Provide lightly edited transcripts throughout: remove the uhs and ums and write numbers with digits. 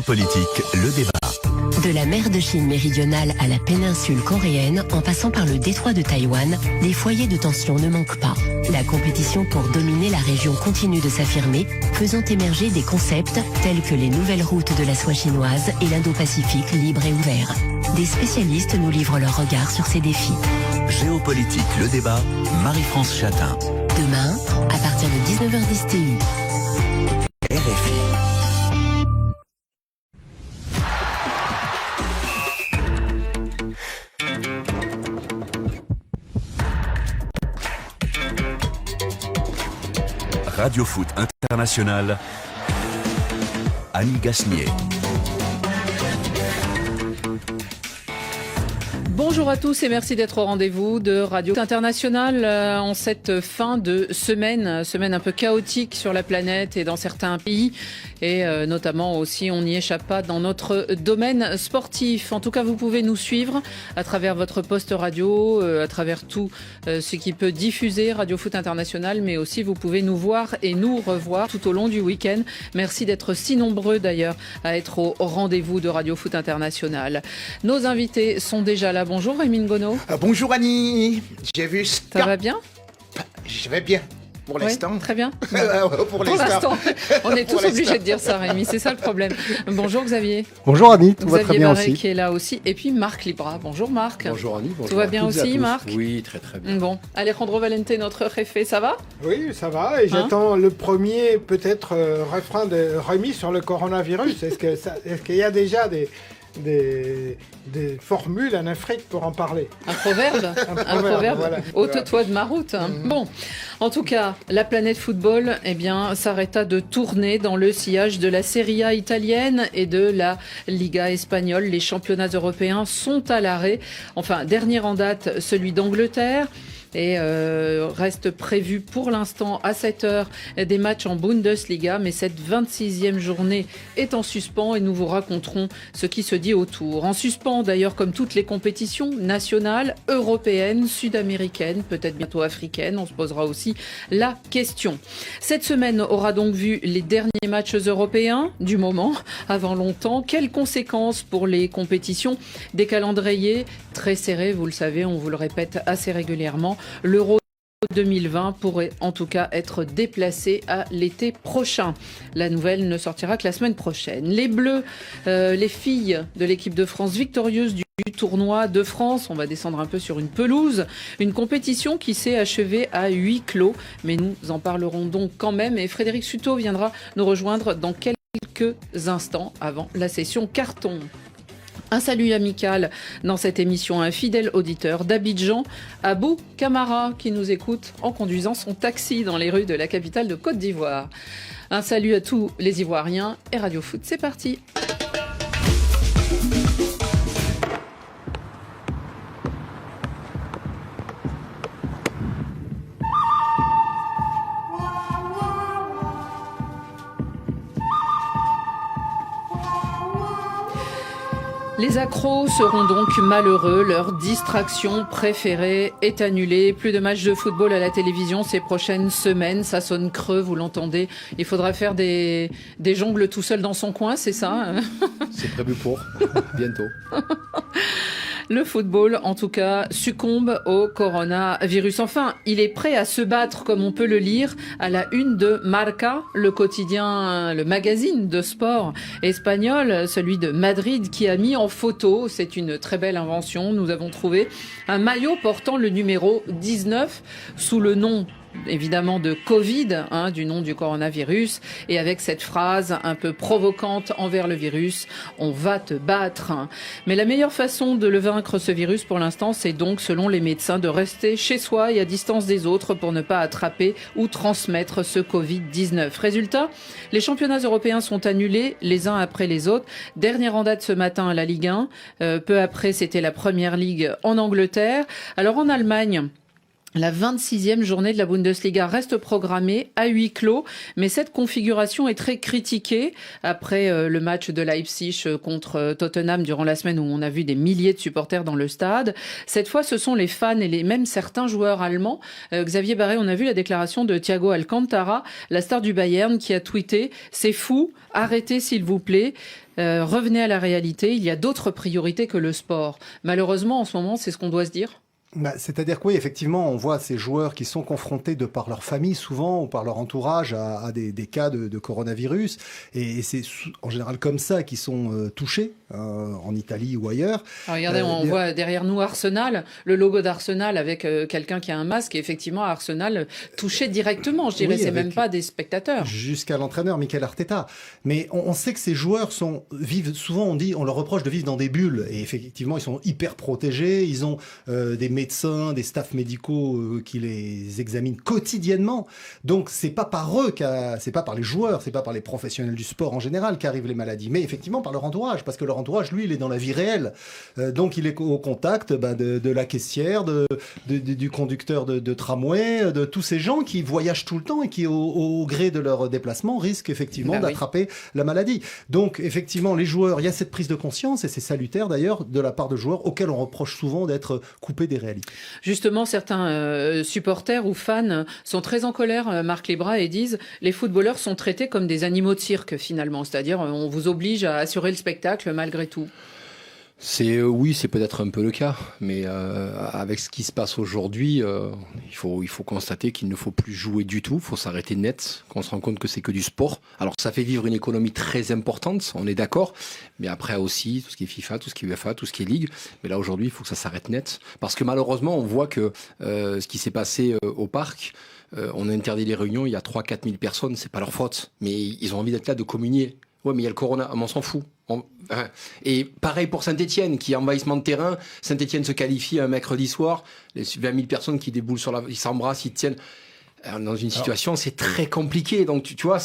Géopolitique, le débat. De la mer de Chine méridionale à la péninsule coréenne, en passant par le détroit de Taïwan, des foyers de tension ne manquent pas. La compétition pour dominer la région continue de s'affirmer, faisant émerger des concepts tels que les nouvelles routes de la soie chinoise et l'Indo-Pacifique libre et ouvert. Des spécialistes nous livrent leur regard sur ces défis. Géopolitique, le débat, Marie-France Chatin. Demain, à partir de 19h10 TU. RFI. Radio Foot International, Annie Gasnier. Bonjour à tous et merci d'être au rendez-vous de Radio Internationale en cette fin de semaine un peu chaotique sur la planète et dans certains pays et notamment aussi on n'y échappe pas dans notre domaine sportif. En tout cas, vous pouvez nous suivre à travers votre poste radio, à travers tout ce qui peut diffuser Radio Foot International, mais aussi vous pouvez nous voir et nous revoir tout au long du week-end. Merci d'être si nombreux d'ailleurs à être au rendez-vous de Radio Foot International. Nos invités sont déjà là. Bonjour Rémi Ngono. Bonjour Annie, j'ai vu ça. Ça va bien ? Je vais bien, pour l'instant. Oui, très bien. Pour l'instant. On est tous obligés de dire ça Rémi, c'est ça le problème. Bonjour Xavier. Bonjour Annie, tout va très bien Xavier aussi. qui est là aussi. Et puis Marc Libra. Bonjour Marc. Bonjour Annie, bonjour. Tout va bien aussi Marc ? Oui, très très bien. Bon, Alejandro Valente, notre réfé, ça va ? Oui, ça va. Et j'attends le premier, peut-être, refrain de Rémi sur le coronavirus. Est-ce qu'il y a déjà des formules en Afrique pour en parler? Un proverbe. Un proverbe. Voilà. Ôte-toi de ma route. Bon, en tout cas, la planète football s'arrêta de tourner dans le sillage de la Serie A italienne et de la Liga espagnole. Les championnats européens sont à l'arrêt. Enfin, dernier en date, celui d'Angleterre. Et reste prévu pour l'instant à 7h des matchs en Bundesliga. Mais cette 26e journée est en suspens et nous vous raconterons ce qui se dit autour. En suspens d'ailleurs comme toutes les compétitions nationales, européennes, sud-américaines, peut-être bientôt africaines. On se posera aussi la question. Cette semaine aura donc vu les derniers matchs européens du moment, avant longtemps. Quelles conséquences pour les compétitions ? Des calendriers très serrés, vous le savez, on vous le répète assez régulièrement. L'Euro 2020 pourrait en tout cas être déplacé à l'été prochain. La nouvelle ne sortira que la semaine prochaine. Les Bleus, les filles de l'équipe de France victorieuse du tournoi de France, on va descendre un peu sur une pelouse, une compétition qui s'est achevée à huis clos, mais nous en parlerons donc quand même et Frédéric Suto viendra nous rejoindre dans quelques instants avant la session carton. Un salut amical dans cette émission, un fidèle auditeur d'Abidjan, Abou Camara, qui nous écoute en conduisant son taxi dans les rues de la capitale de Côte d'Ivoire. Un salut à tous les Ivoiriens et Radio Foot, c'est parti. Les accros seront donc malheureux, leur distraction préférée est annulée. Plus de matchs de football à la télévision ces prochaines semaines, ça sonne creux, vous l'entendez. Il faudra faire des jongles tout seul dans son coin, c'est ça ? C'est prévu pour bientôt. Le football, en tout cas, succombe au coronavirus. Enfin, il est prêt à se battre, comme on peut le lire, à la une de Marca, le quotidien, le magazine de sport espagnol, celui de Madrid, qui a mis en photo, c'est une très belle invention, nous avons trouvé un maillot portant le numéro 19 sous le nom évidemment de Covid, du nom du coronavirus, et avec cette phrase un peu provocante envers le virus, on va te battre. Mais la meilleure façon de le vaincre, ce virus, pour l'instant, c'est donc, selon les médecins, de rester chez soi et à distance des autres pour ne pas attraper ou transmettre ce Covid-19. Résultat, les championnats européens sont annulés les uns après les autres. Dernière en date ce matin à la Ligue 1. Peu après, c'était la Première Ligue en Angleterre. Alors en Allemagne, La 26e journée de la Bundesliga reste programmée à huis clos, mais cette configuration est très critiquée après le match de Leipzig contre Tottenham durant la semaine où on a vu des milliers de supporters dans le stade. Cette fois, ce sont les fans et même certains joueurs allemands. Xavier Barré, on a vu la déclaration de Thiago Alcantara, la star du Bayern, qui a tweeté « C'est fou, arrêtez s'il vous plaît ». Revenez à la réalité, il y a d'autres priorités que le sport. Malheureusement, en ce moment, c'est ce qu'on doit se dire. C'est-à-dire que oui, effectivement, on voit ces joueurs qui sont confrontés de par leur famille souvent ou par leur entourage à des cas de coronavirus. Et c'est en général comme ça qu'ils sont touchés en Italie ou ailleurs. Alors regardez, on voit derrière nous Arsenal, le logo d'Arsenal avec quelqu'un qui a un masque. Et effectivement, Arsenal touché directement, je dirais. Oui, c'est même pas des spectateurs. Jusqu'à l'entraîneur, Mikel Arteta. Mais on sait que ces joueurs vivent souvent, on leur reproche de vivre dans des bulles. Et effectivement, ils sont hyper protégés. Ils ont des médecins, des staffs médicaux qui les examinent quotidiennement. Donc c'est pas par eux, c'est pas par les joueurs, c'est pas par les professionnels du sport en général qu'arrivent les maladies, mais effectivement par leur entourage, parce que leur entourage, lui, il est dans la vie réelle. Donc il est au contact de la caissière, du conducteur de tramway, de tous ces gens qui voyagent tout le temps et qui, au gré de leur déplacement, risquent effectivement d'attraper la maladie. Donc effectivement, les joueurs, il y a cette prise de conscience, et c'est salutaire d'ailleurs, de la part de joueurs auxquels on reproche souvent d'être coupés des réalités. Justement, certains supporters ou fans sont très en colère, Marc Libra, et disent les footballeurs sont traités comme des animaux de cirque finalement, c'est-à-dire on vous oblige à assurer le spectacle malgré tout. Oui, c'est peut-être un peu le cas, mais avec ce qui se passe aujourd'hui, il faut constater qu'il ne faut plus jouer du tout, il faut s'arrêter net, qu'on se rend compte que c'est que du sport. Alors ça fait vivre une économie très importante, on est d'accord, mais après aussi tout ce qui est FIFA, tout ce qui est UEFA, tout ce qui est Ligue, mais là aujourd'hui il faut que ça s'arrête net, parce que malheureusement on voit que ce qui s'est passé au parc, on a interdit les réunions, il y a 3-4 000 personnes, c'est pas leur faute, mais ils ont envie d'être là, de communier. Ouais, mais il y a le corona, on s'en fout. Et pareil pour Saint-Etienne, qui est envahissement de terrain. Saint-Etienne se qualifie un mercredi soir. Les 20 000 personnes qui déboulent ils s'embrassent, ils tiennent. Dans une situation, c'est très compliqué. Donc, tu vois.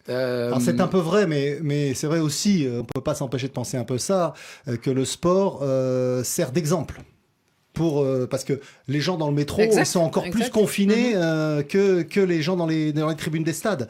Alors c'est un peu vrai, mais c'est vrai aussi, on peut pas s'empêcher de penser un peu ça, que le sport sert d'exemple. Parce que les gens dans le métro ils sont encore plus confinés que les gens dans les tribunes des stades.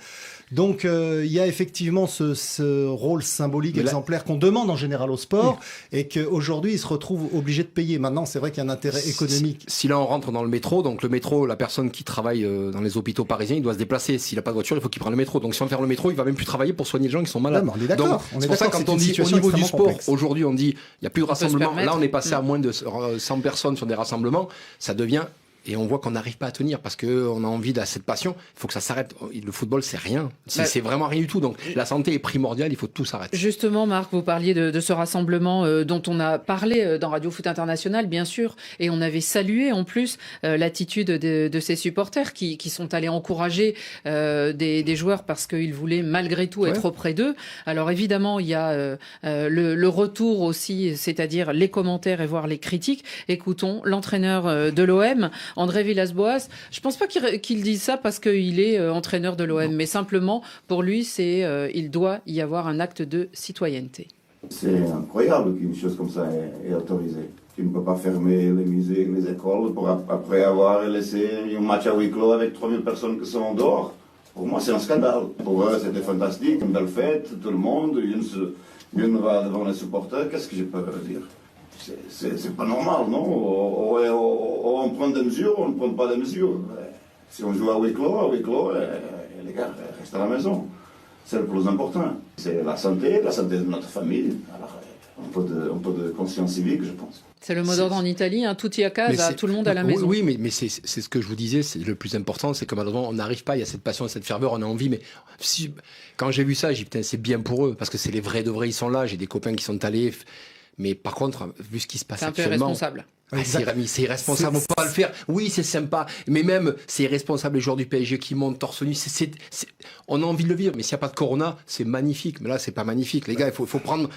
Donc il y a effectivement ce rôle symbolique exemplaire qu'on demande en général au sport et qu'aujourd'hui ils se retrouvent obligés de payer. Maintenant c'est vrai qu'il y a un intérêt économique. Si là on rentre dans le métro, donc le métro, la personne qui travaille dans les hôpitaux parisiens, il doit se déplacer. S'il n'a pas de voiture, il faut qu'il prenne le métro. Donc si on ferme le métro, il va même plus travailler pour soigner les gens qui sont malades. Non, on est d'accord. Donc c'est pour ça que quand on dit au niveau du sport, aujourd'hui on dit il n'y a plus de rassemblement. Là on est passé à moins de 100 personnes sur des rassemblements. Ça devient... Et on voit qu'on n'arrive pas à tenir parce qu'on a envie de cette passion. Il faut que ça s'arrête. Le football, c'est rien. C'est vraiment rien du tout. Donc la santé est primordiale, il faut que tout s'arrête. Justement, Marc, vous parliez de ce rassemblement dont on a parlé dans Radio Foot International, bien sûr. Et on avait salué en plus l'attitude de ces supporters qui sont allés encourager des joueurs parce qu'ils voulaient malgré tout être auprès d'eux. Alors évidemment, il y a le retour aussi, c'est-à-dire les commentaires et voire les critiques. Écoutons l'entraîneur de l'OM, André Villas-Boas. Je pense pas qu'il dise ça parce qu'il est entraîneur de l'OM, mais simplement pour lui, il doit y avoir un acte de citoyenneté. C'est incroyable qu'une chose comme ça est autorisée. Tu ne peux pas fermer les musées, les écoles pour après avoir laissé un match à huis clos avec 3000 personnes qui sont dehors. Pour moi, c'est un scandale. Pour eux, c'était fantastique, une belle fête, tout le monde, une va devant les supporters. Qu'est-ce que je peux dire? C'est pas normal, non? On prend des mesures, on ne prend pas des mesures. Si on joue à huis clos, les gars restent à la maison. C'est le plus important. C'est la santé de notre famille. Alors, un peu de conscience civique, je pense. C'est le mot d'ordre en Italie, tutti a casa, tout le monde à la maison. Oui, mais c'est ce que je vous disais, c'est le plus important, c'est que malheureusement, on n'arrive pas, il y a cette passion, cette ferveur, on a envie, mais quand j'ai vu ça, j'ai dit, putain, c'est bien pour eux, parce que c'est les vrais de vrais, ils sont là, j'ai des copains qui sont allés... Mais par contre, vu ce qui se passe actuellement... C'est un peu irresponsable. C'est irresponsable, on peut pas le faire. Oui, c'est sympa, mais même, c'est irresponsable les joueurs du PSG qui montent torse nu. On a envie de le vivre, mais s'il n'y a pas de corona, c'est magnifique. Mais là, c'est pas magnifique. Les gars, il faut prendre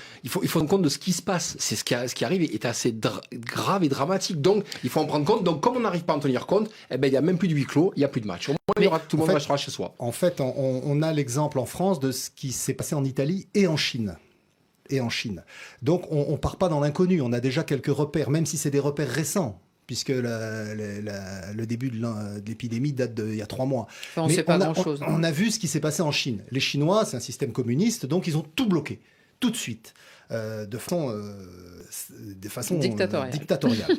compte de ce qui se passe. C'est ce qui arrive est assez grave et dramatique. Donc, il faut en prendre compte. Donc, comme on n'arrive pas à en tenir compte, il n'y a même plus de huis clos, il n'y a plus de match. Au moins, tout le monde restera chez soi. En fait, on a l'exemple en France de ce qui s'est passé en Italie et en Chine. Donc on part pas dans l'inconnu, on a déjà quelques repères, même si c'est des repères récents, puisque le début de l'épidémie date d'il y a 3 mois. Enfin, on ne sait pas grand-chose. On a vu ce qui s'est passé en Chine. Les Chinois, c'est un système communiste, donc ils ont tout bloqué, tout de suite, de façon dictatoriale.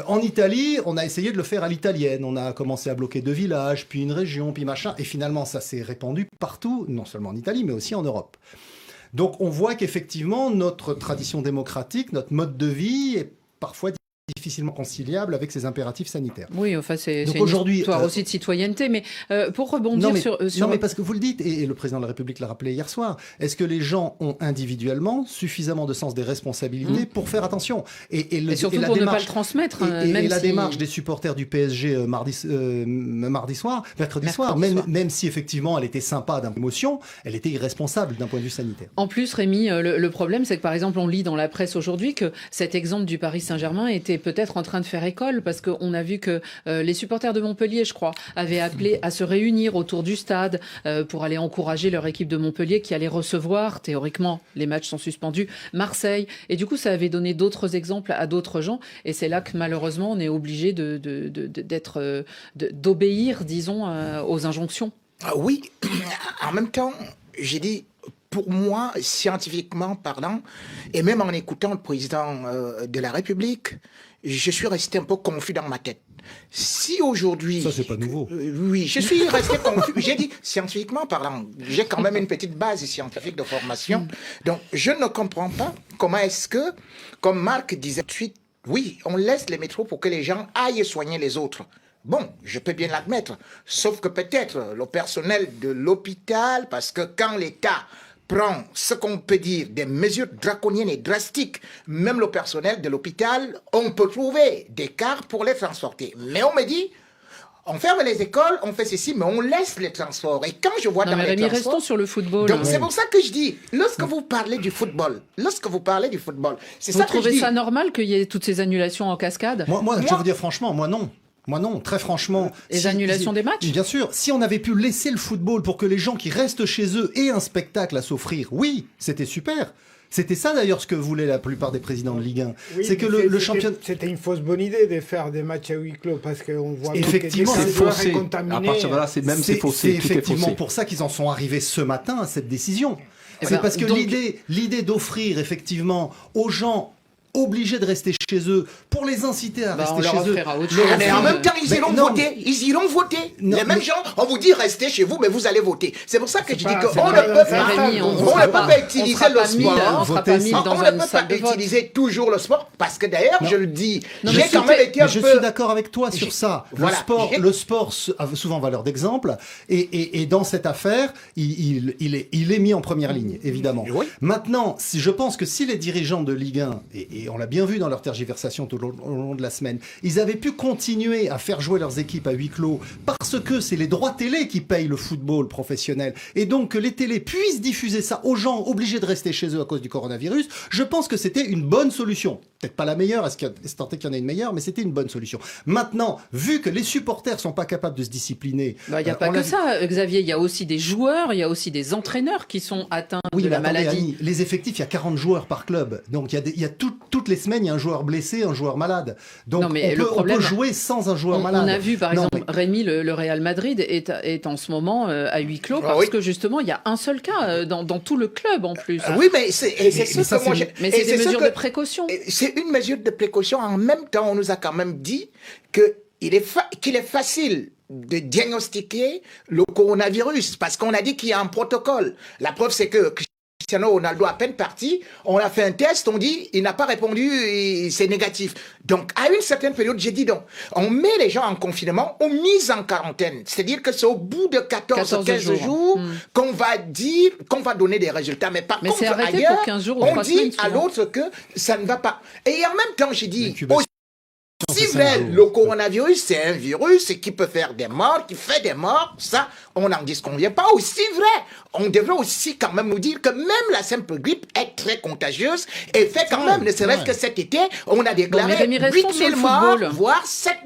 En Italie, on a essayé de le faire à l'italienne. On a commencé à bloquer 2 villages, puis une région, puis machin. Et finalement, ça s'est répandu partout, non seulement en Italie, mais aussi en Europe. Donc on voit qu'effectivement, notre tradition démocratique, notre mode de vie est parfois difficilement conciliable avec ces impératifs sanitaires. Oui, enfin, c'est une histoire aussi de citoyenneté. Mais pour rebondir sur... Non, mais parce que vous le dites, et le président de la République l'a rappelé hier soir, est-ce que les gens ont individuellement suffisamment de sens des responsabilités pour faire attention et surtout pour ne pas le transmettre. Et la démarche des supporters du PSG mercredi soir, même si effectivement elle était sympa d'émotion, elle était irresponsable d'un point de vue sanitaire. En plus, Rémi, le problème, c'est que par exemple, on lit dans la presse aujourd'hui que cet exemple du Paris Saint-Germain était peut-être en train de faire école, parce qu'on a vu que les supporters de Montpellier, je crois, avaient appelé à se réunir autour du stade pour aller encourager leur équipe de Montpellier qui allait recevoir, théoriquement, les matchs sont suspendus, Marseille. Et du coup, ça avait donné d'autres exemples à d'autres gens. Et c'est là que malheureusement, on est obligé d'obéir, disons, aux injonctions. Oui, en même temps, j'ai dit... Pour moi, scientifiquement parlant, et même en écoutant le président de la République, je suis resté un peu confus dans ma tête. Si aujourd'hui... Ça, c'est pas nouveau. Oui, je suis resté confus. J'ai dit, scientifiquement parlant, j'ai quand même une petite base scientifique de formation. Donc, je ne comprends pas comment est-ce que, comme Marc disait tout de suite, oui, on laisse les métros pour que les gens aillent soigner les autres. Bon, je peux bien l'admettre. Sauf que peut-être le personnel de l'hôpital, parce que quand l'État prend ce qu'on peut dire des mesures draconiennes et drastiques, même le personnel de l'hôpital, on peut trouver des cars pour les transporter. Mais on me dit, on ferme les écoles, on fait ceci, mais on laisse les transports. Et quand je vois dans les transports... restons sur le football. Donc c'est pour ça que je dis, lorsque vous parlez du football, c'est ça que je dis. Vous trouvez ça normal qu'il y ait toutes ces annulations en cascade ? Moi, je veux dire franchement, moi non. Moi non, très franchement. Les annulations des matchs ? Bien sûr. Si on avait pu laisser le football pour que les gens qui restent chez eux aient un spectacle à s'offrir, oui, c'était super. C'était ça d'ailleurs ce que voulaient la plupart des présidents de Ligue 1. Oui, c'est que le championnat... C'était une fausse bonne idée de faire des matchs à huis clos parce qu'on voit effectivement, que c'est faussé. À partir de là, c'est faussé. C'est effectivement pour ça qu'ils en sont arrivés ce matin à cette décision. C'est parce que l'idée d'offrir effectivement aux gens obligés de rester chez eux pour les inciter à rester chez eux. Mais en même temps, ils iront voter. Les mêmes gens, on vous dit restez chez vous, mais vous allez voter. C'est pour ça que je dis qu'on ne peut pas utiliser le sport. On ne peut pas utiliser toujours le sport parce que d'ailleurs, je le dis, j'ai quand même été un peu... Je suis d'accord avec toi sur ça. Le sport a souvent valeur d'exemple et dans cette affaire, il est mis en première ligne, évidemment. Maintenant, je pense que si les dirigeants de Ligue 1 et on l'a bien vu dans leur tergiversation tout au long de la semaine, ils avaient pu continuer à faire jouer leurs équipes à huis clos parce que c'est les droits télé qui payent le football professionnel et donc que les télés puissent diffuser ça aux gens obligés de rester chez eux à cause du coronavirus, je pense que c'était une bonne solution. Peut-être pas la meilleure, est-ce tenté qu'il y en ait une meilleure, mais c'était une bonne solution. Maintenant, vu que les supporters sont pas capables de se discipliner... Il n'y a pas que ça, Xavier, il y a aussi des joueurs, il y a aussi des entraîneurs qui sont atteints de la maladie. Annie, les effectifs, il y a 40 joueurs par club, donc il y a toutes les semaines, il y a un joueur blessé, un joueur malade. Donc on peut jouer sans un joueur malade. On a vu par exemple, Rémi, le Real Madrid est en ce moment à huis clos parce que justement il y a un seul cas dans tout le club en plus. Oui, mais c'est des mesures de précaution. C'est une mesure de précaution. En même temps, on nous a quand même dit qu'il est facile de diagnostiquer le coronavirus parce qu'on a dit qu'il y a un protocole. La preuve, c'est que Cristiano Ronaldo, à peine parti, on a fait un test, on dit, il n'a pas répondu, et c'est négatif. Donc, à une certaine période, j'ai dit donc, on met les gens en confinement, on mise en quarantaine. C'est-à-dire que c'est au bout de 14-15 jours qu'on va dire, qu'on va donner des résultats. Mais par contre, ailleurs, pour 15 jours ou on 3 dit semaines, à l'autre que ça ne va pas. Et en même temps, j'ai dit, si vrai, le coronavirus, c'est un virus qui peut faire des morts, qui fait des morts, ça, on n'en disconvient pas. Aussi vrai, on devrait aussi quand même nous dire que même la simple grippe est très contagieuse et fait quand même, ne serait-ce que cet été, on a déclaré 8 000 morts, voire 5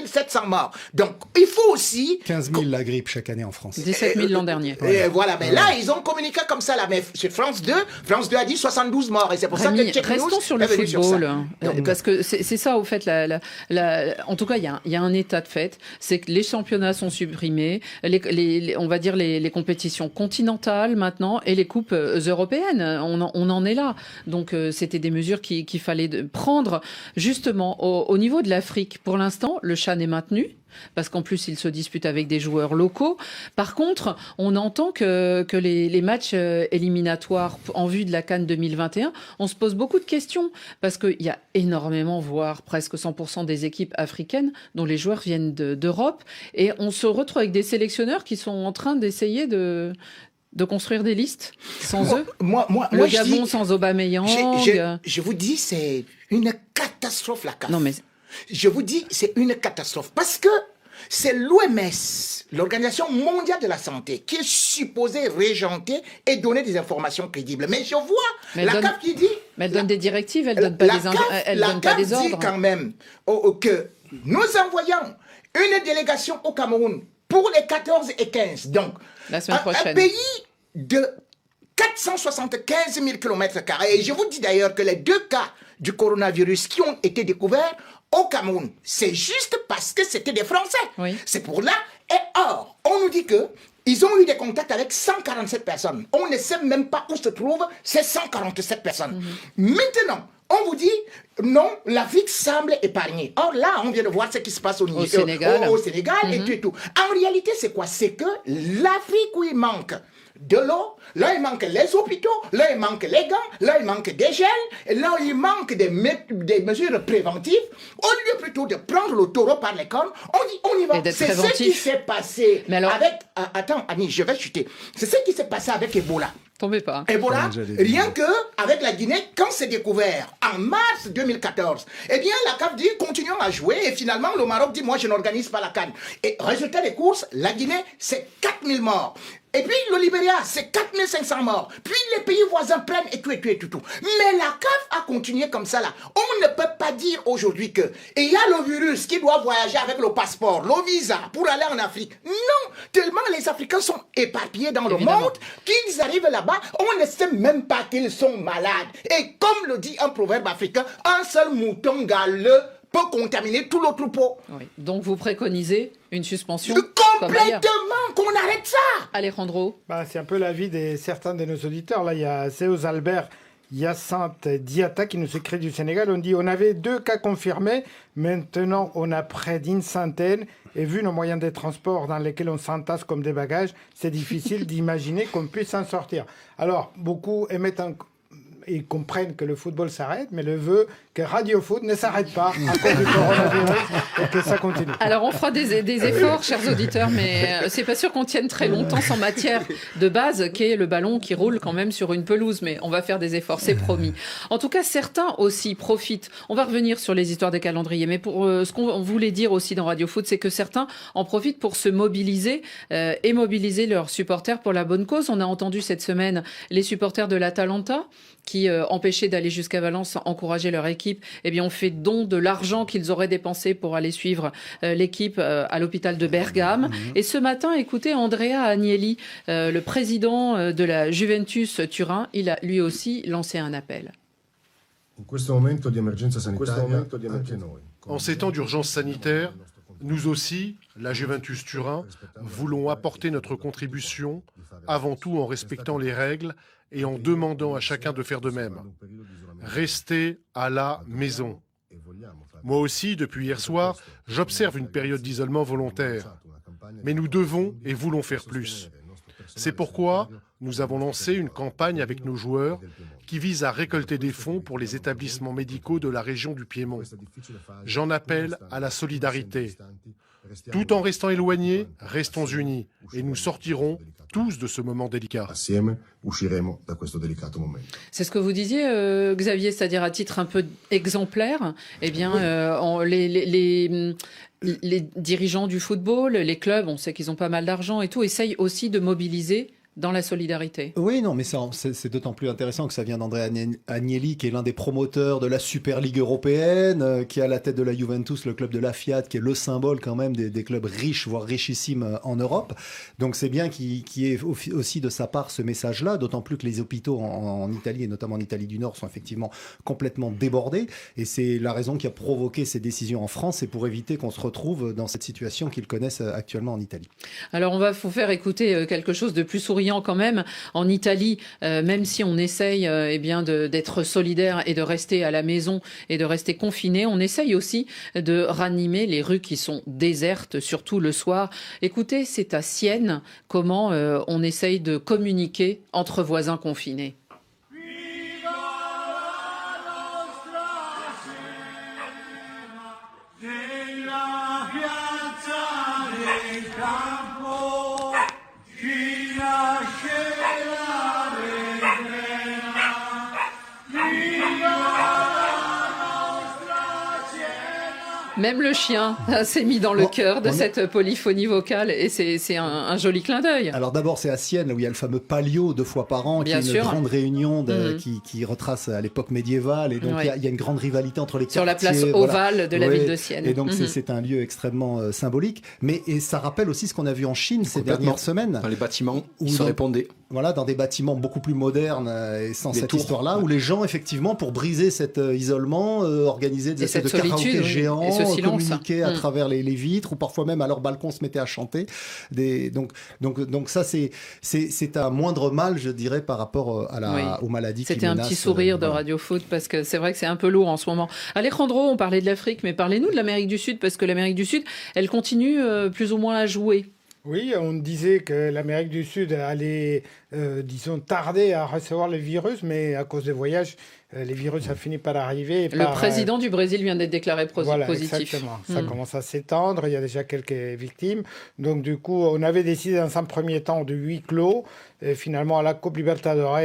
700 morts. Donc, il faut aussi... 15 000 la grippe chaque année en France. 17 000 l'an dernier. Et voilà, mais là, ils ont communiqué comme ça, là, mais sur France 2 a dit 72 morts et c'est pour ça que restons sur le football, parce que c'est ça, au fait, la en tout cas, il y a un état de fait, c'est que les championnats sont supprimés, on va dire les compétitions continentales maintenant et les coupes européennes. On en est là. Donc, c'était des mesures qu'il fallait prendre justement au niveau de l'Afrique. Pour l'instant, le CHAN est maintenu. Parce qu'en plus, il se dispute avec des joueurs locaux. Par contre, on entend que les matchs éliminatoires en vue de la CAN 2021, on se pose beaucoup de questions. Parce qu'il y a énormément, voire presque 100% des équipes africaines dont les joueurs viennent d'Europe. Et on se retrouve avec des sélectionneurs qui sont en train d'essayer de construire des listes sans eux. Le Gabon sans Aubameyang. Je vous dis, c'est une catastrophe la CAF. Non mais... Je vous dis, c'est une catastrophe parce que c'est l'OMS, l'Organisation mondiale de la santé, qui est supposée régenter et donner des informations crédibles. Mais je vois la CAF qui dit... Mais elle donne des directives, elle donne pas des ordres. La CAF dit quand même que nous envoyons une délégation au Cameroun pour les 14 et 15. Donc, la semaine prochaine. Un pays de 475 000 km². Et je vous dis d'ailleurs que les 2 cas du coronavirus qui ont été découverts au Cameroun, c'est juste parce que c'était des Français. Oui. C'est pour là. Et or, on nous dit que ils ont eu des contacts avec 147 personnes. On ne sait même pas où se trouvent ces 147 personnes. Maintenant, on vous dit, non, l'Afrique semble épargnée. Or là, on vient de voir ce qui se passe au Sénégal, et tout. En réalité, c'est quoi? C'est que l'Afrique, où il manque de l'eau, là il manque les hôpitaux, là il manque les gants, là il manque des gels, et là il manque des mesures préventives. Au lieu plutôt de prendre le taureau par les cornes, on dit on y va. C'est ce qui s'est passé avec... Attends Annie, je vais chuter. C'est ce qui s'est passé avec Ebola. Tombez pas. Ebola, rien que avec la Guinée, quand c'est découvert en mars 2014, eh bien la CAF dit continuons à jouer et finalement le Maroc dit moi je n'organise pas la CAN. Et résultat des courses, la Guinée c'est 4000 morts. Et puis le Libéria, c'est 4500 morts. Puis les pays voisins prennent et tout. Mais la CAF a continué comme ça là. On ne peut pas dire aujourd'hui que il y a le virus qui doit voyager avec le passeport, le visa pour aller en Afrique. Non, tellement les Africains sont éparpillés dans le monde qu'ils arrivent là-bas, on ne sait même pas qu'ils sont malades. Et comme le dit un proverbe africain, un seul mouton galeux peut contaminer tout le troupeau. Oui. Donc vous préconisez une suspension complètement, qu'on arrête ça. Alejandro. C'est un peu l'avis de certains de nos auditeurs. Là, il y a Seos Albert Hyacinthe Diata qui nous écrit du Sénégal. On dit on avait 2 cas confirmés, maintenant on a près d'une centaine. Et vu nos moyens de transport dans lesquels on s'entasse comme des bagages, c'est difficile d'imaginer qu'on puisse s'en sortir. Alors, beaucoup émettent ils comprennent que le football s'arrête, mais le vœu que Radio Foot ne s'arrête pas à cause du coronavirus et que ça continue. Alors on fera des efforts, chers auditeurs, mais c'est pas sûr qu'on tienne très longtemps sans matière de base, qui est le ballon qui roule quand même sur une pelouse, mais on va faire des efforts, c'est promis. En tout cas, certains aussi profitent. On va revenir sur les histoires des calendriers, mais pour ce qu'on voulait dire aussi dans Radio Foot, c'est que certains en profitent pour se mobiliser et mobiliser leurs supporters pour la bonne cause. On a entendu cette semaine les supporters de l'Atalanta qui, empêchés d'aller jusqu'à Valence, encourager leur équipe, eh bien, ont fait don de l'argent qu'ils auraient dépensé pour aller suivre l'équipe à l'hôpital de Bergame. Et ce matin, écoutez, Andrea Agnelli, le président de la Juventus Turin, il a lui aussi lancé un appel. En ces temps d'urgence sanitaire, nous aussi, la Juventus Turin, voulons apporter notre contribution, avant tout en respectant les règles et en demandant à chacun de faire de même. Restez à la maison. Moi aussi, depuis hier soir, j'observe une période d'isolement volontaire. Mais nous devons et voulons faire plus. C'est pourquoi nous avons lancé une campagne avec nos joueurs qui vise à récolter des fonds pour les établissements médicaux de la région du Piémont. J'en appelle à la solidarité. Tout en restant éloignés, restons unis et nous sortirons tous de ce moment délicat. C'est ce que vous disiez, Xavier, c'est-à-dire à titre un peu exemplaire, eh bien, les dirigeants du football, les clubs, on sait qu'ils ont pas mal d'argent et tout, essayent aussi de mobiliser dans la solidarité. Oui, non, mais c'est d'autant plus intéressant que ça vient d'Andrea Agnelli, qui est l'un des promoteurs de la Super Ligue européenne, qui est à la tête de la Juventus, le club de la Fiat, qui est le symbole quand même des clubs riches, voire richissimes en Europe. Donc c'est bien qu'il y ait aussi de sa part ce message-là, d'autant plus que les hôpitaux en Italie, et notamment en Italie du Nord, sont effectivement complètement débordés. Et c'est la raison qui a provoqué ces décisions en France, c'est pour éviter qu'on se retrouve dans cette situation qu'ils connaissent actuellement en Italie. Alors on va vous faire écouter quelque chose de plus souriant quand même. En Italie, même si on essaye d'être solidaire et de rester à la maison et de rester confiné, on essaye aussi de ranimer les rues qui sont désertes, surtout le soir. Écoutez, c'est à Sienne comment on essaye de communiquer entre voisins confinés. Même le chien s'est mis dans le cœur de cette polyphonie vocale et c'est un joli clin d'œil. Alors d'abord, c'est à Sienne où il y a le fameux Palio 2 fois par an, qui est une grande réunion qui retrace à l'époque médiévale. Et donc il y a une grande rivalité entre les quartiers. Sur la place ovale de la ville de Sienne. Et donc c'est un lieu extrêmement symbolique. Et ça rappelle aussi ce qu'on a vu en Chine ces dernières semaines. Dans les bâtiments, ils se répondaient. Voilà, dans des bâtiments beaucoup plus modernes et sans cette histoire-là, où les gens, effectivement, pour briser cet isolement, organisaient des espèces de karaokés géants, communiquaient à travers les vitres, ou parfois même à leur balcon se mettaient à chanter. Donc ça, c'est un moindre mal, je dirais, par rapport aux maladies qui menacent. C'était un petit sourire de Radio Foot, parce que c'est vrai que c'est un peu lourd en ce moment. Alejandro, on parlait de l'Afrique, mais parlez-nous de l'Amérique du Sud, parce que l'Amérique du Sud, elle continue plus ou moins à jouer. Oui, on disait que l'Amérique du Sud allait, tarder à recevoir le virus, mais à cause des voyages, les virus a fini par arriver. Le président du Brésil vient d'être déclaré positif. Exactement. Ça commence à s'étendre, il y a déjà quelques victimes. Donc du coup, on avait décidé dans un premier temps de huis clos. Et finalement, la Coupe Libertadores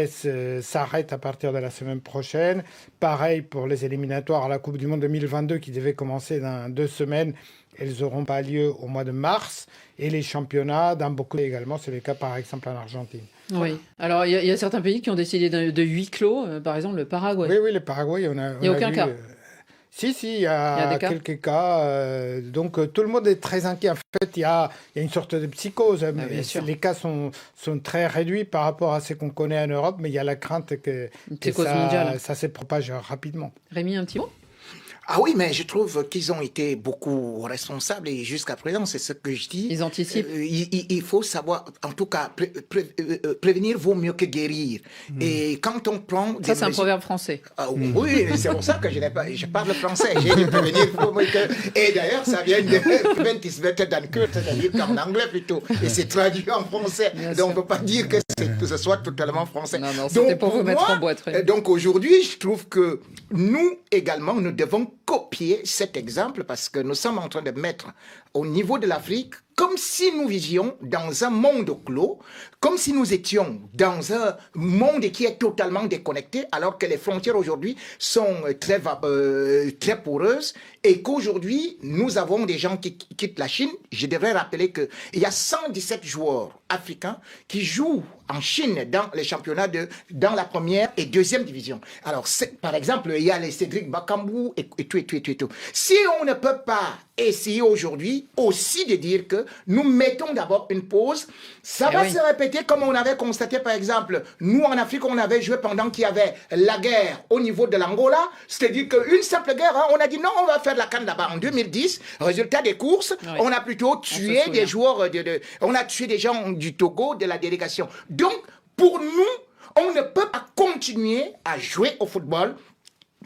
s'arrête à partir de la semaine prochaine. Pareil pour les éliminatoires à la Coupe du Monde 2022 qui devait commencer dans 2 semaines. Elles n'auront pas lieu au mois de mars. Et les championnats, dans beaucoup également, c'est le cas par exemple en Argentine. Oui. Alors, il y a certains pays qui ont décidé de huis clos, par exemple le Paraguay. Oui, le Paraguay, il n'y a aucun cas. Si, il y a quelques cas. Donc, tout le monde est très inquiet. En fait, il y a une sorte de psychose. Les cas sont très réduits par rapport à ce qu'on connaît en Europe, mais il y a la crainte que ça se propage rapidement. Rémi, un petit mot ? Ah oui, mais je trouve qu'ils ont été beaucoup responsables et jusqu'à présent, c'est ce que je dis. Ils anticipent. Il faut savoir, en tout cas, prévenir vaut mieux que guérir. Et quand on prend... Ça, c'est un proverbe français. Oui, c'est pour ça que je parle français. J'ai dit prévenir vaut mieux que... Et d'ailleurs, ça vient de Prevent is better than cure, c'est-à-dire qu'en anglais plutôt. Et c'est traduit en français. Donc, on ne peut pas dire que ce soit totalement français. Non, c'était pour vous mettre en boîte. Donc, aujourd'hui, je trouve que nous, également, nous devons copier cet exemple parce que nous sommes en train de mettre au niveau de l'Afrique comme si nous vivions dans un monde clos, comme si nous étions dans un monde qui est totalement déconnecté, alors que les frontières aujourd'hui sont très poreuses et qu'aujourd'hui, nous avons des gens qui quittent la Chine. Je devrais rappeler qu'il y a 117 joueurs africains qui jouent en Chine dans les championnats dans la première et deuxième division. Alors, par exemple, il y a les Cédric Bakambu et tout. Si on ne peut pas essayer aujourd'hui aussi de dire que nous mettons d'abord une pause, ça va se répéter comme on avait constaté, par exemple, nous en Afrique, on avait joué pendant qu'il y avait la guerre au niveau de l'Angola, c'est-à-dire qu'une simple guerre, on a dit non, on va faire la CAN là-bas en 2010, résultat des courses, on a plutôt tué des joueurs, on a tué des gens du Togo, de la délégation. Donc, pour nous, on ne peut pas continuer à jouer au football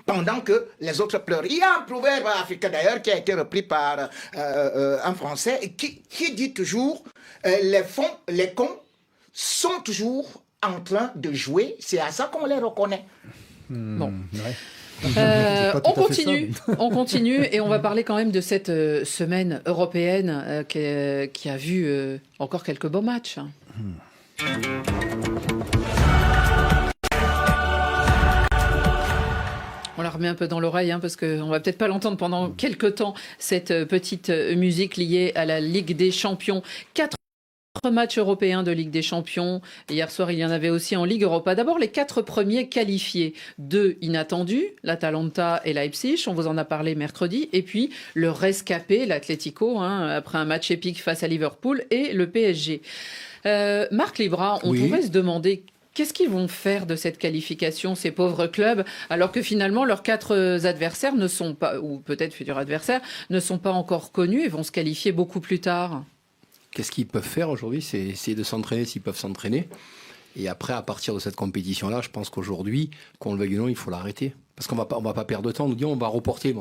pendant que les autres pleurent. Il y a un proverbe africain d'ailleurs qui a été repris par un Français qui dit toujours les cons sont toujours en train de jouer. C'est à ça qu'on les reconnaît. Bon. On continue et on va parler quand même de cette semaine européenne qui a vu encore quelques beaux matchs. On la remet un peu dans l'oreille parce qu'on va peut-être pas l'entendre pendant quelques temps, cette petite musique liée à la Ligue des Champions. 4 matchs européens de Ligue des Champions. Hier soir, il y en avait aussi en Ligue Europa. D'abord, les 4 premiers qualifiés. 2 inattendus, l'Atalanta et Leipzig. On vous en a parlé mercredi. Et puis, le rescapé, l'Atlético, après un match épique face à Liverpool, et le PSG. Marc Libra, on pourrait se demander qu'est-ce qu'ils vont faire de cette qualification, ces pauvres clubs, alors que finalement leurs 4 adversaires ne sont pas, ou peut-être futurs adversaires, ne sont pas encore connus et vont se qualifier beaucoup plus tard. Qu'est-ce qu'ils peuvent faire aujourd'hui? C'est essayer de s'entraîner s'ils peuvent s'entraîner. Et après, à partir de cette compétition-là, je pense qu'aujourd'hui, qu'on le veuille ou non, il faut l'arrêter. Parce qu'on va pas perdre de temps. On nous dit on va reporter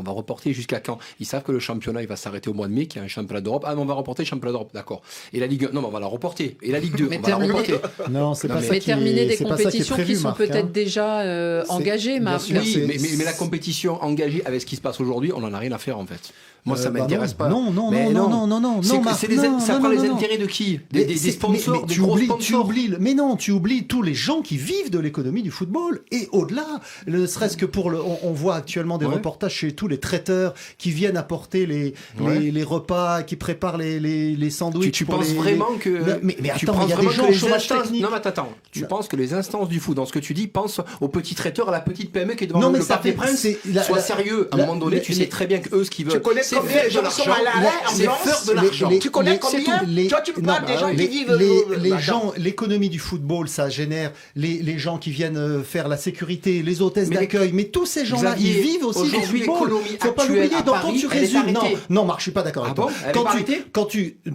jusqu'à quand? Ils savent que le championnat il va s'arrêter au mois de mai, qu'il y a un championnat d'Europe. Ah non, on va reporter le championnat d'Europe, d'accord. Et la Ligue 1, non, mais on va la reporter. Et la Ligue 2, on va la reporter. Non, c'est pas ça. Mais terminer des c'est pas ça compétitions qui est prévu, qui sont Marc, peut-être déjà engagées, Marc. Oui, mais la compétition engagée avec ce qui se passe aujourd'hui, on n'en a rien à faire en fait. Moi, ça m'intéresse pas. Non. Ça prend les intérêts de qui? Des sponsors, des gros sponsors. Tu oublies tous les gens qui vivent de l'économie du football. Et au-delà, ne serait-ce que on voit actuellement des reportages chez tous les traiteurs qui viennent apporter les repas, qui préparent les sandwichs. Tu penses vraiment que... Mais attends, il y a des gens au chômage technique. Non, mais attends. Tu penses que les instances du foot, dans ce que tu dis, pensent aux petits traiteurs, à la petite PME qui est devant le Parc des Princes. Sois sérieux. À un moment donné, tu sais très bien qu'eux, ce qu'ils veulent... C'est combien de gens qui sont à l'arrêt en France? de l'argent. Tu connais combien? Toi, tu me parles des gens qui vivent... L'économie du football, ça génère les gens qui viennent faire la sécurité, les hôtesses d'accueil. Mais tous ces gens-là, ils vivent aussi du football. Faut pas l'oublier. Donc quand tu résumes... Non, Marc, je suis pas d'accord avec toi.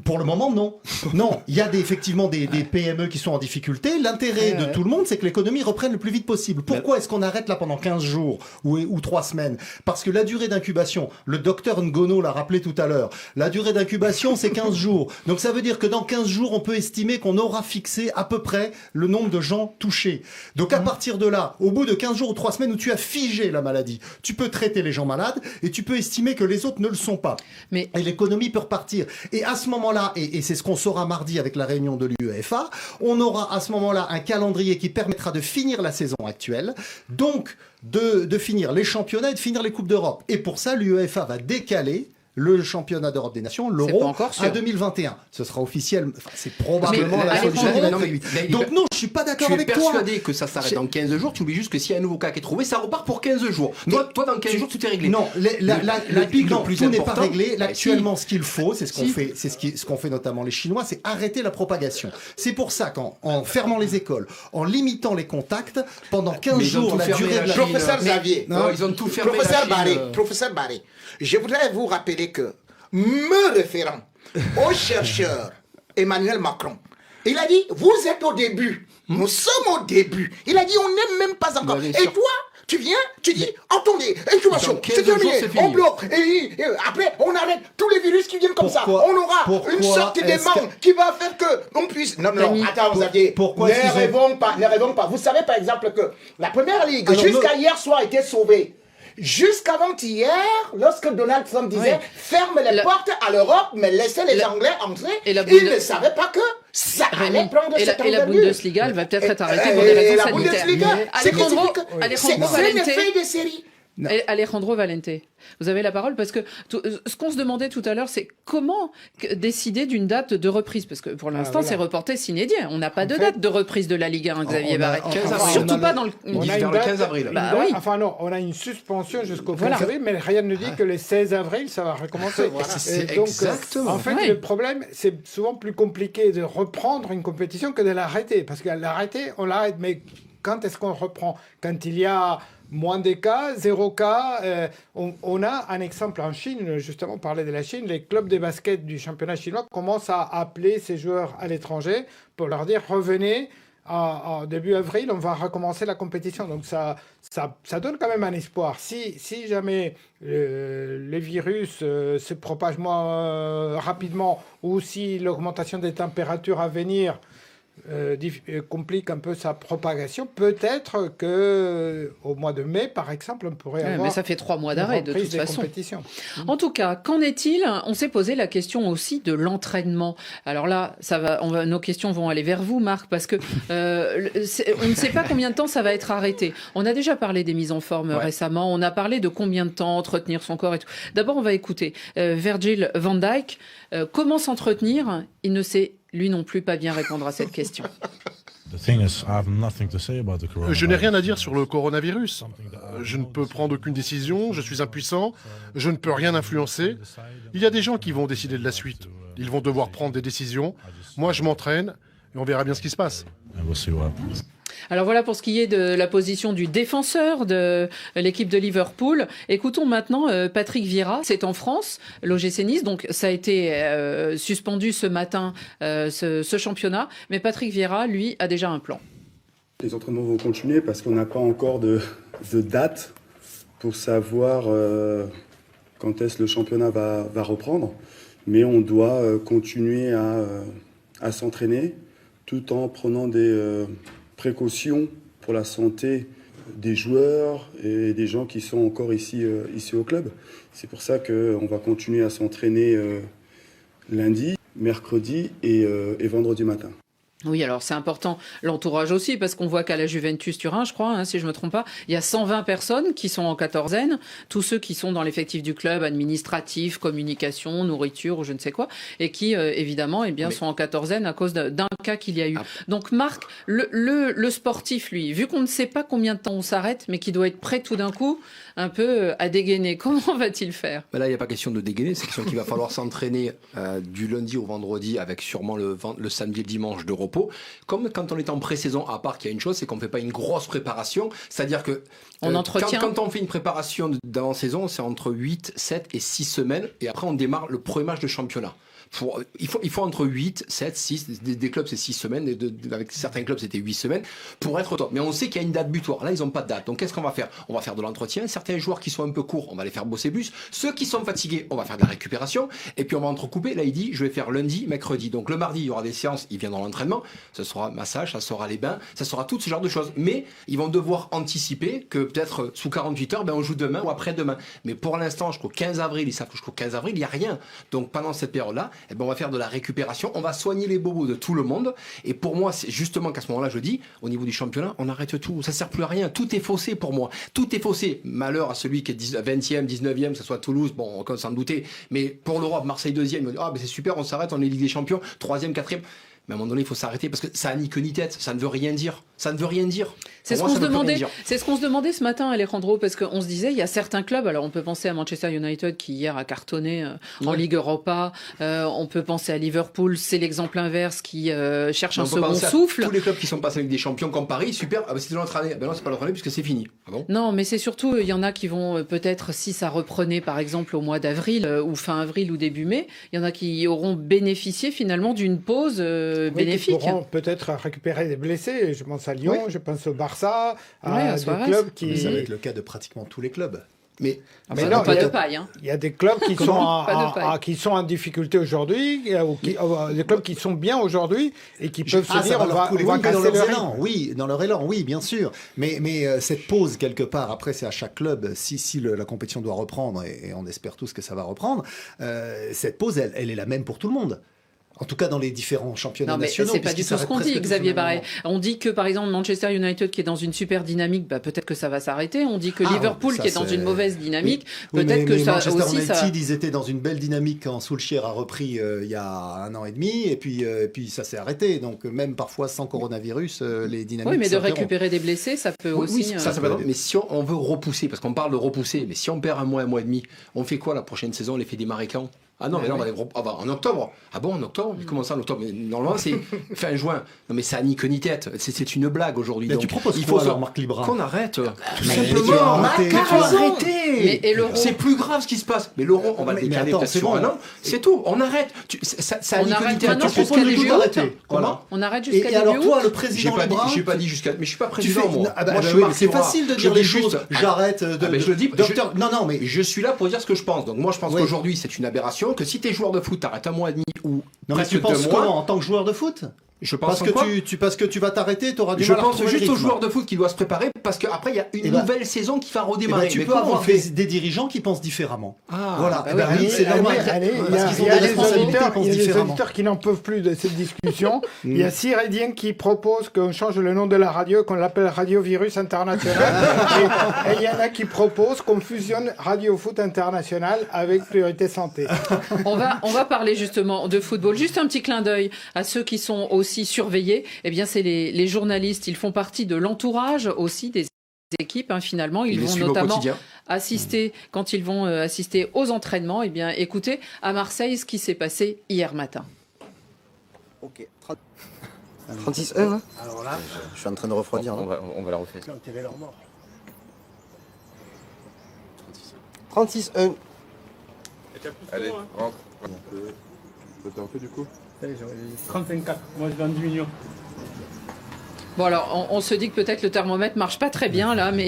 Pour le moment, non. Non, il y a effectivement des PME qui sont en difficulté. L'intérêt de tout le monde, c'est que l'économie reprenne le plus vite possible. Pourquoi est-ce qu'on arrête là pendant 15 jours ou 3 semaines? Parce que la durée d'incubation, le docteur Ngono l'a rappelé tout à l'heure, la durée d'incubation, c'est 15 jours. Donc ça veut dire que dans 15 jours, on peut estimer qu'on aura fixé à peu près le nombre de gens touchés. Donc à partir de là, au bout de 15 jours ou 3 semaines où tu as figé la maladie, tu peux traiter les gens malades et tu peux estimer que les autres ne le sont pas. Et l'économie peut repartir. Et à ce moment-là, et c'est ce qu'on saura mardi avec la réunion de l'UEFA, on aura à ce moment-là un calendrier qui permettra de finir la saison actuelle, donc de finir les championnats et de finir les Coupes d'Europe. Et pour ça, l'UEFA va décaler le championnat d'Europe des Nations, l'Euro, à 2021. Ce sera officiel, c'est probablement la solution. Donc non, je suis pas d'accord avec toi. Tu es persuadé que ça s'arrête dans 15 jours, tu oublies juste que s'il y a un nouveau cas qui est trouvé, ça repart pour 15 jours. Toi dans 15 jours, tout est réglé. Non, tout n'est pas réglé. Actuellement, ce qu'il faut, c'est ce qu'on fait notamment les Chinois, c'est arrêter la propagation. C'est pour ça qu'en fermant les écoles, en limitant les contacts, pendant 15 jours, la durée de la... Professeur Xavier, ils ont tout fermé. Professeur Barré, je voudrais vous rappeler que, me référant au chercheur Emmanuel Macron, il a dit, vous êtes au début, nous sommes au début. Il a dit, on n'est même pas encore. Et toi, tu viens, tu dis, attendez, incubation, c'est terminé, on bloque. Et après, on arrête tous les virus qui viennent comme ça. On aura une sorte d'aimant qui va faire que on puisse... Non, attends, Xavier, ne rêvons pas. Vous savez, par exemple, que la première ligue, jusqu'à hier soir, était sauvée. Jusqu'avant-hier, lorsque Donald Trump disait ferme les portes à l'Europe, mais laissez les Anglais entrer, il ne savait pas que ça allait prendre cette envergure. Et la Bundesliga, elle va peut-être être arrêtée pour des raisons sanitaires. C'est l'effet des séries. Alejandro Valente, vous avez la parole parce que ce qu'on se demandait tout à l'heure, c'est comment décider d'une date de reprise, parce que pour l'instant c'est reporté sine die. On n'a pas de date de reprise de la Ligue 1, Xavier Barret. Surtout pas dans le 15 avril. Enfin non, on a une suspension jusqu'au 15 avril, mais rien ne dit que le 16 avril ça va recommencer. Donc en fait le problème, c'est souvent plus compliqué de reprendre une compétition que de l'arrêter, parce qu'à l'arrêter, on l'arrête, mais quand est-ce qu'on reprend? Quand il y a moins de cas, 0 cas. On a un exemple en Chine, justement, on parlait de la Chine. Les clubs de basket du championnat chinois commencent à appeler ces joueurs à l'étranger pour leur dire revenez. En début avril, on va recommencer la compétition. Donc ça donne quand même un espoir. Si jamais les virus se propagent moins rapidement, ou si l'augmentation des températures à venir complique un peu sa propagation, peut-être que au mois de mai, par exemple, on pourrait avoir... Mais ça fait 3 mois d'arrêt, de toute façon. En tout cas, qu'en est-il? On s'est posé la question aussi de l'entraînement. Alors là, nos questions vont aller vers vous, Marc, parce que on ne sait pas combien de temps ça va être arrêté. On a déjà parlé des mises en forme récemment, on a parlé de combien de temps entretenir son corps et tout. D'abord, on va écouter Virgil van Dijk. Comment s'entretenir? Il ne sait lui non plus pas bien répondre à cette question. Je n'ai rien à dire sur le coronavirus. Je ne peux prendre aucune décision, je suis impuissant, je ne peux rien influencer. Il y a des gens qui vont décider de la suite. Ils vont devoir prendre des décisions. Moi, je m'entraîne et on verra bien ce qui se passe. Alors voilà pour ce qui est de la position du défenseur de l'équipe de Liverpool. Écoutons maintenant Patrick Vieira. C'est en France, l'OGC Nice. Donc ça a été suspendu ce matin, ce championnat. Mais Patrick Vieira, lui, a déjà un plan. Les entraînements vont continuer parce qu'on n'a pas encore de date pour savoir quand est-ce le championnat va reprendre. Mais on doit continuer à s'entraîner tout en prenant des précautions pour la santé des joueurs et des gens qui sont encore ici au club. C'est pour ça qu'on va continuer à s'entraîner lundi, mercredi et vendredi matin. Oui, alors c'est important l'entourage aussi, parce qu'on voit qu'à la Juventus Turin, je crois, si je me trompe pas, il y a 120 personnes qui sont en quatorzaine, tous ceux qui sont dans l'effectif du club, administratif, communication, nourriture ou je ne sais quoi, et qui évidemment sont en quatorzaine à cause d'un cas qu'il y a eu. Donc Marc, le sportif, lui, vu qu'on ne sait pas combien de temps on s'arrête, mais qui doit être prêt tout d'un coup, un peu à dégainer, comment va-t-il faire ? Là, il n'y a pas question de dégainer, c'est question qu'il va falloir s'entraîner du lundi au vendredi avec sûrement le samedi et le dimanche de repos. Comme quand on est en pré-saison, à part qu'il y a une chose, c'est qu'on ne fait pas une grosse préparation. C'est-à-dire que quand on fait une préparation d'avant-saison, c'est entre 8, 7 et 6 semaines. Et après, on démarre le premier match de championnat. Il faut entre 8, 7, 6, des clubs c'est 6 semaines, avec certains clubs c'était 8 semaines, pour être au top. Mais on sait qu'il y a une date butoir, là ils n'ont pas de date. Donc qu'est-ce qu'on va faire ? On va faire de l'entretien, certains joueurs qui sont un peu courts, on va les faire bosser plus, ceux qui sont fatigués, on va faire de la récupération, et puis on va entrecouper, là il dit je vais faire lundi, mercredi. Donc le mardi il y aura des séances, il vient dans l'entraînement, ça sera massage, ça sera les bains, ça sera tout ce genre de choses. Mais ils vont devoir anticiper que peut-être sous 48 heures, on joue demain ou après-demain. Mais pour l'instant, jusqu'au 15 avril, ils savent que jusqu'au 15 avril, il n'y a rien. Donc pendant cette période-là, on va faire de la récupération, on va soigner les bobos de tout le monde. Et pour moi, c'est justement qu'à ce moment-là, je dis, au niveau du championnat, on arrête tout. Ça ne sert plus à rien. Tout est faussé pour moi. Tout est faussé. Malheur à celui qui est 20e, 19e, que ce soit Toulouse, bon, on peut s'en douter. Mais pour l'Europe, Marseille 2e, c'est super, on s'arrête, on est Ligue des Champions, 3e, 4e. Mais à un moment donné, il faut s'arrêter parce que ça n'a ni queue ni tête. Ça ne veut rien dire. Ça ne veut rien dire. C'est ce qu'on se demandait ce matin, Alejandro, parce qu'on se disait, il y a certains clubs, alors on peut penser à Manchester United qui hier a cartonné en Ligue Europa, on peut penser à Liverpool, c'est l'exemple inverse qui cherche un second souffle. Tous les clubs qui sont passés avec des champions comme Paris, super, c'était l'autre année. Non, c'est pas l'autre année puisque c'est fini. Ah bon ? Non, mais c'est surtout, il y en a qui vont peut-être, si ça reprenait par exemple au mois d'avril ou fin avril ou début mai, il y en a qui auront bénéficié finalement d'une pause bénéfique. Qui pourront peut-être récupérer des blessés, je pense à Lyon, je pense au Barça, à des clubs qui... Ça va être le cas de pratiquement tous les clubs. Mais non, pas de paille. Il y a des clubs qui sont en difficulté aujourd'hui, des clubs qui sont bien aujourd'hui et qui peuvent se dire on va casser leur élan. Oui, dans leur élan, oui, bien sûr. Mais cette pause quelque part, après c'est à chaque club, si la compétition doit reprendre, et on espère tous que ça va reprendre, cette pause, elle est la même pour tout le monde. En tout cas, dans les différents championnats nationaux. C'est pas du tout ce qu'on dit, Xavier Barret. On dit que, par exemple, Manchester United, qui est dans une super dynamique, peut-être que ça va s'arrêter. On dit que Liverpool, qui est dans une mauvaise dynamique, peut-être que ça Manchester aussi... United, ils étaient dans une belle dynamique quand Solskjaer a repris il y a 1 an et demi, et puis ça s'est arrêté. Donc, même parfois, sans coronavirus, les dynamiques... Oui, mais de récupérer des blessés, ça peut aussi... Oui, ça peut être... Mais si on veut repousser, parce qu'on parle de repousser, mais si on perd 1 mois et demi, on fait quoi la prochaine saison ? On les fait démarrer quand ? Ah non, mais là, on va en octobre. Ah bon, en octobre ? Comment ça, en octobre ? Mais normalement, c'est fin juin. Non, mais ça n'a ni queue ni tête. C'est une blague aujourd'hui. Donc, tu proposes quoi, alors, Marc Libra ? Qu'on arrête. Tout simplement. Arrêtez. C'est plus grave ce qui se passe. Mais Laurent, on va le décaler peut-être sur 1 an. C'est tout. On arrête. Ça a ni queue ni tête. Tu proposes de d'arrêter. Comment ? On arrête jusqu'à début août. Et alors, toi, le président Lebrun... J'ai pas dit jusqu'à... Mais je suis pas président, moi. C'est facile de dire les choses. J'arrête de... Je le dis. Non, mais... Je suis là pour dire ce que je pense. Donc moi, je pense qu'aujourd'hui, c'est une aberration. Que si t'es joueur de foot, t'arrêtes 1 mois et demi ou non, mais tu penses comment en tant que joueur de foot ? Je pense parce que tu vas t'arrêter, tu auras du Je mal à pense retrouver le juste aux rythme. joueurs de foot qui doivent se préparer parce qu'après il y a une Eh ben, nouvelle saison qui va Eh ben, redémarrer. tu Mais peux comment avoir on fait des dirigeants qui pensent différemment. Ah, voilà, bah Eh ben oui, oui, c'est normal. Parce qu'ils ont des responsabilités, ils pensent différemment. Auditeurs qui n'en peuvent plus de cette discussion. Il y a Cyrédien qui propose qu'on change le nom de la radio, qu'on l'appelle Radio Virus International. et il y en a qui proposent qu'on fusionne Radio Foot International avec Priorité Santé. On va parler justement de football. Juste un petit clin d'œil à ceux qui sont aussi surveillés. Eh bien, c'est les journalistes. Ils font partie de l'entourage aussi des équipes. Finalement, ils vont notamment assister quand ils vont assister aux entraînements. Eh bien, écoutez à Marseille ce qui s'est passé hier matin. Ok. 36-1. Alors là, je suis en train de refroidir. On va la refaire. 36-1. Allez, rentre. T'as un peu du coup 35-4. Moi, je vais en diminuant. Bon, alors, on se dit que peut-être le thermomètre marche pas très bien là, mais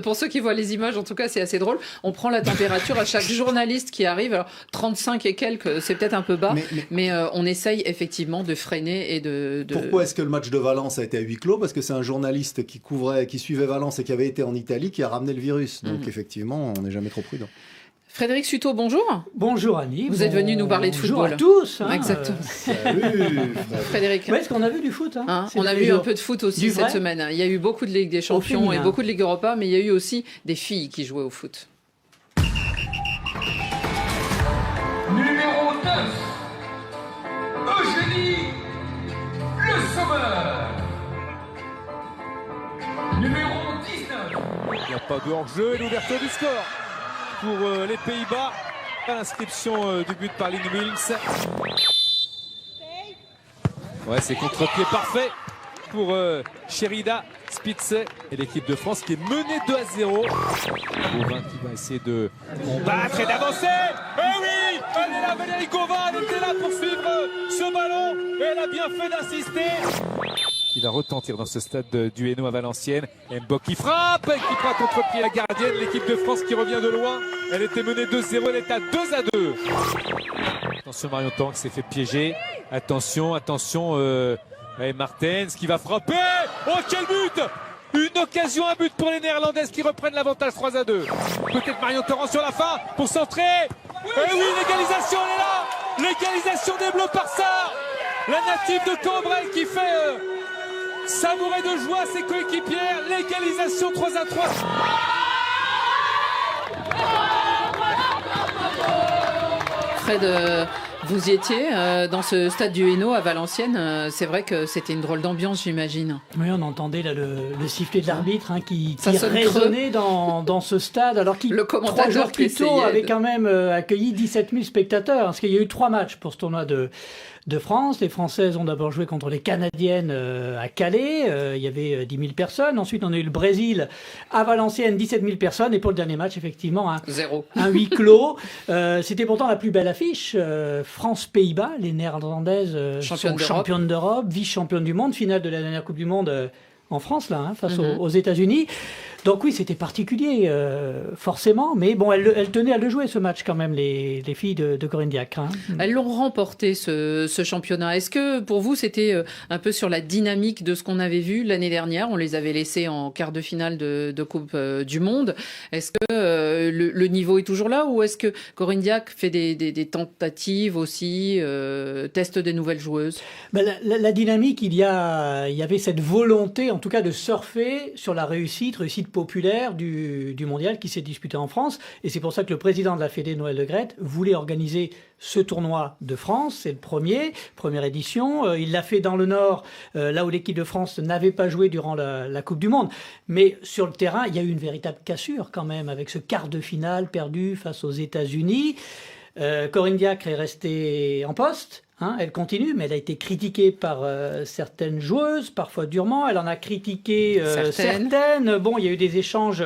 pour ceux qui voient les images, en tout cas, c'est assez drôle. On prend la température à chaque journaliste qui arrive. Alors, 35 et quelques, c'est peut-être un peu bas, mais on essaye effectivement de freiner et de... Pourquoi est-ce que le match de Valence a été à huis clos? Parce que c'est un journaliste qui suivait Valence et qui avait été en Italie qui a ramené le virus. Donc, effectivement, on n'est jamais trop prudent. Frédéric Suto, bonjour. Bonjour Annie. Vous êtes venu nous parler de football. Bonjour à tous. Exactement. Salut Frédéric. Est-ce qu'on a vu du foot On a vu un peu de foot aussi cette semaine. Il y a eu beaucoup de Ligue des Champions et beaucoup de Ligue Europa, mais il y a eu aussi des filles qui jouaient au foot. Numéro 9, Eugénie Le Sauveur. Numéro 19. Il n'y a pas de hors-jeu et l'ouverture du score pour les Pays-Bas. L'inscription du but par Lynn Wilms. Ouais, c'est contre-pied parfait pour Sherida Spitze et l'équipe de France qui est menée 2-0. Gauvin qui va essayer de combattre et d'avancer. Eh oui, elle est là, Valérie Gauvin, elle était là pour suivre ce ballon et elle a bien fait d'insister. Il va retentir dans ce stade du Hainaut à Valenciennes. Mbok qui frappe contre-pied la gardienne. L'équipe de France qui revient de loin. Elle était menée 2-0, elle est à 2-2. Attention Marion Tang qui s'est fait piéger. Attention, Martens qui va frapper. Oh quel but! Une occasion, un but pour les Néerlandaises qui reprennent l'avantage 3-2. Peut-être Marion Torrent sur la fin pour centrer. Et oui, l'égalisation elle est là. L'égalisation des Bleus par ça. La native de Cambrai qui fait... savourer de joie ses coéquipières, l'égalisation 3-3. Fred, vous y étiez dans ce stade du Hainaut à Valenciennes. C'est vrai que c'était une drôle d'ambiance, j'imagine. Oui, on entendait là, le sifflet de l'arbitre qui sonne résonnait dans ce stade, alors qu'il, 3 jours plus tôt, avait quand même accueilli 17 000 spectateurs. Parce qu'il y a eu 3 matchs pour ce tournoi de France. Les Françaises ont d'abord joué contre les Canadiennes à Calais. Il y avait 10 000 personnes. Ensuite, on a eu le Brésil à Valenciennes, 17 000 personnes. Et pour le dernier match, effectivement, un huis clos. C'était pourtant la plus belle affiche. France-Pays-Bas, les Néerlandaises sont championnes d'Europe, vice-championnes du monde, finale de la dernière Coupe du Monde en France, là, face aux États-Unis. Donc oui, c'était particulier, forcément, mais bon, elles tenaient à le jouer ce match quand même, les filles de Corinne Diacre. Elles l'ont remporté ce championnat. Est-ce que pour vous c'était un peu sur la dynamique de ce qu'on avait vu l'année dernière? On les avait laissées en quart de finale de Coupe du Monde. Est-ce que le niveau est toujours là ou est-ce que Corinne Diacre fait des tentatives aussi, teste des nouvelles joueuses? La dynamique, il y avait cette volonté, en tout cas, de surfer sur la réussite populaire du mondial qui s'est disputé en France. Et c'est pour ça que le président de la Fédé, Noël Le Graët, voulait organiser ce tournoi de France. C'est le première édition. Il l'a fait dans le Nord, là où l'équipe de France n'avait pas joué durant la Coupe du Monde. Mais sur le terrain, il y a eu une véritable cassure quand même, avec ce quart de finale perdu face aux États-Unis. Corinne Diacre est restée en poste. Elle continue, mais elle a été critiquée par certaines joueuses, parfois durement. Elle en a critiqué certaines. Bon, il y a eu des échanges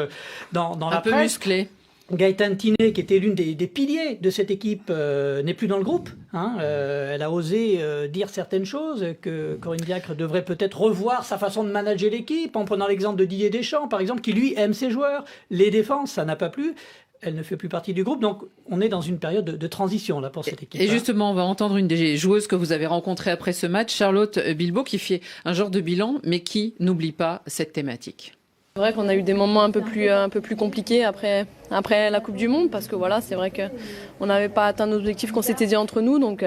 dans la presse. Un peu musclés. Gaëtane Tinet, qui était l'une des piliers de cette équipe, n'est plus dans le groupe. Elle a osé dire certaines choses, que Corinne Diacre devrait peut-être revoir sa façon de manager l'équipe, en prenant l'exemple de Didier Deschamps, par exemple, qui lui aime ses joueurs. Les défenses, ça n'a pas plu. elle ne fait plus partie du groupe. Donc, on est dans une période de transition là, pour cette équipe. Et justement, on va entendre une des joueuses que vous avez rencontrées après ce match, Charlotte Bilbao, qui fait un genre de bilan, mais qui n'oublie pas cette thématique. C'est vrai qu'on a eu des moments un peu plus compliqués après la Coupe du Monde, parce que voilà, c'est vrai qu'on n'avait pas atteint nos objectifs qu'on s'était dit entre nous. Donc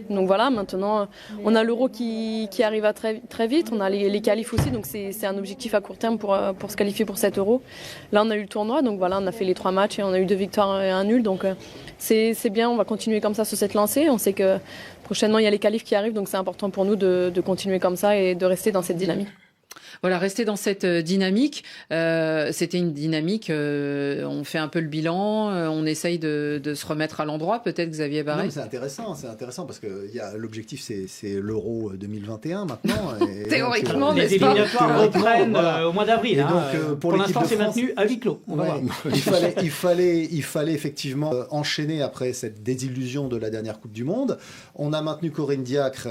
voilà, maintenant on a l'Euro qui arrive très, très vite, on a les qualifs aussi, donc c'est un objectif à court terme pour se qualifier pour cet Euro. Là on a eu le tournoi, donc voilà, on a fait les 3 matchs et on a eu 2 victoires et 1 nul, donc c'est bien, on va continuer comme ça sur cette lancée. On sait que prochainement il y a les qualifs qui arrivent, donc c'est important pour nous de continuer comme ça et de rester dans cette dynamique. Voilà, rester dans cette dynamique. C'était une dynamique, on fait un peu le bilan, on essaye de se remettre à l'endroit, peut-être, Xavier Barret. C'est intéressant parce que l'objectif, c'est l'Euro 2021 maintenant. Et théoriquement, les éliminatoires reprennent au mois d'avril. Et donc, pour l'instant, c'est maintenu à huis clos. On va voir. Il fallait effectivement enchaîner après cette désillusion de la dernière Coupe du Monde. On a maintenu Corinne Diacre,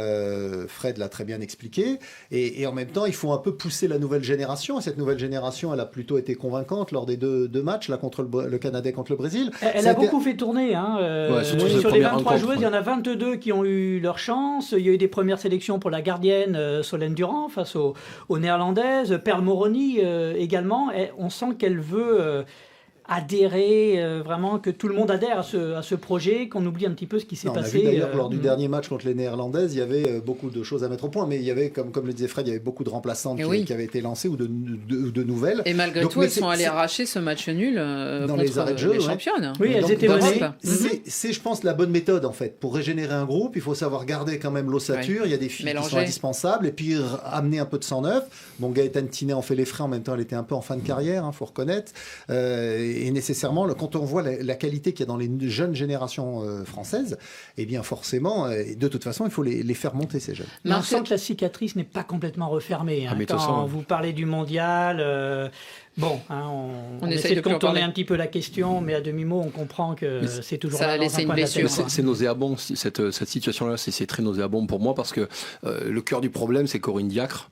Fred l'a très bien expliqué, et en même temps, il faut un peu pousser la nouvelle génération. Et cette nouvelle génération, elle a plutôt été convaincante lors des deux matchs là, contre le Canada et contre le Brésil. Elle a beaucoup fait tourner. Sur les 23 joueuses, il y en a 22 qui ont eu leur chance. Il y a eu des premières sélections pour la gardienne Solène Durand face aux Néerlandaises. Perle Moroni également. Et on sent qu'elle veut adhérer, vraiment que tout le monde adhère à ce projet, qu'on oublie un petit peu ce qui s'est passé. On a vu d'ailleurs lors du dernier match contre les Néerlandaises, il y avait beaucoup de choses à mettre au point, mais il y avait, comme le disait Fred, il y avait beaucoup de remplaçantes qui avaient été lancées ou de nouvelles. Et malgré tout, elles sont allées arracher ce match nul dans contre les arrêts de jeu, les championnes. Oui, elles étaient menées. C'est, je pense, la bonne méthode en fait. Pour régénérer un groupe, il faut savoir garder quand même l'ossature. Il y a des filles qui sont indispensables, et puis amener un peu de sang neuf. Bon, Gaëtane Tinet en fait les frais, en même temps elle était un peu en fin de carrière, faut reconnaître. Et nécessairement, quand on voit la qualité qu'il y a dans les jeunes générations françaises, eh bien forcément, de toute façon, il faut les faire monter, ces jeunes. Mais on sent que la cicatrice n'est pas complètement refermée. Quand vous parlez du mondial, on essaie de contourner un petit peu la question, mais à demi-mot, on comprend que c'est toujours là dans un coin de la tête. C'est nauséabond, cette situation-là, c'est très nauséabond pour moi, parce que le cœur du problème, c'est Corinne Diacre.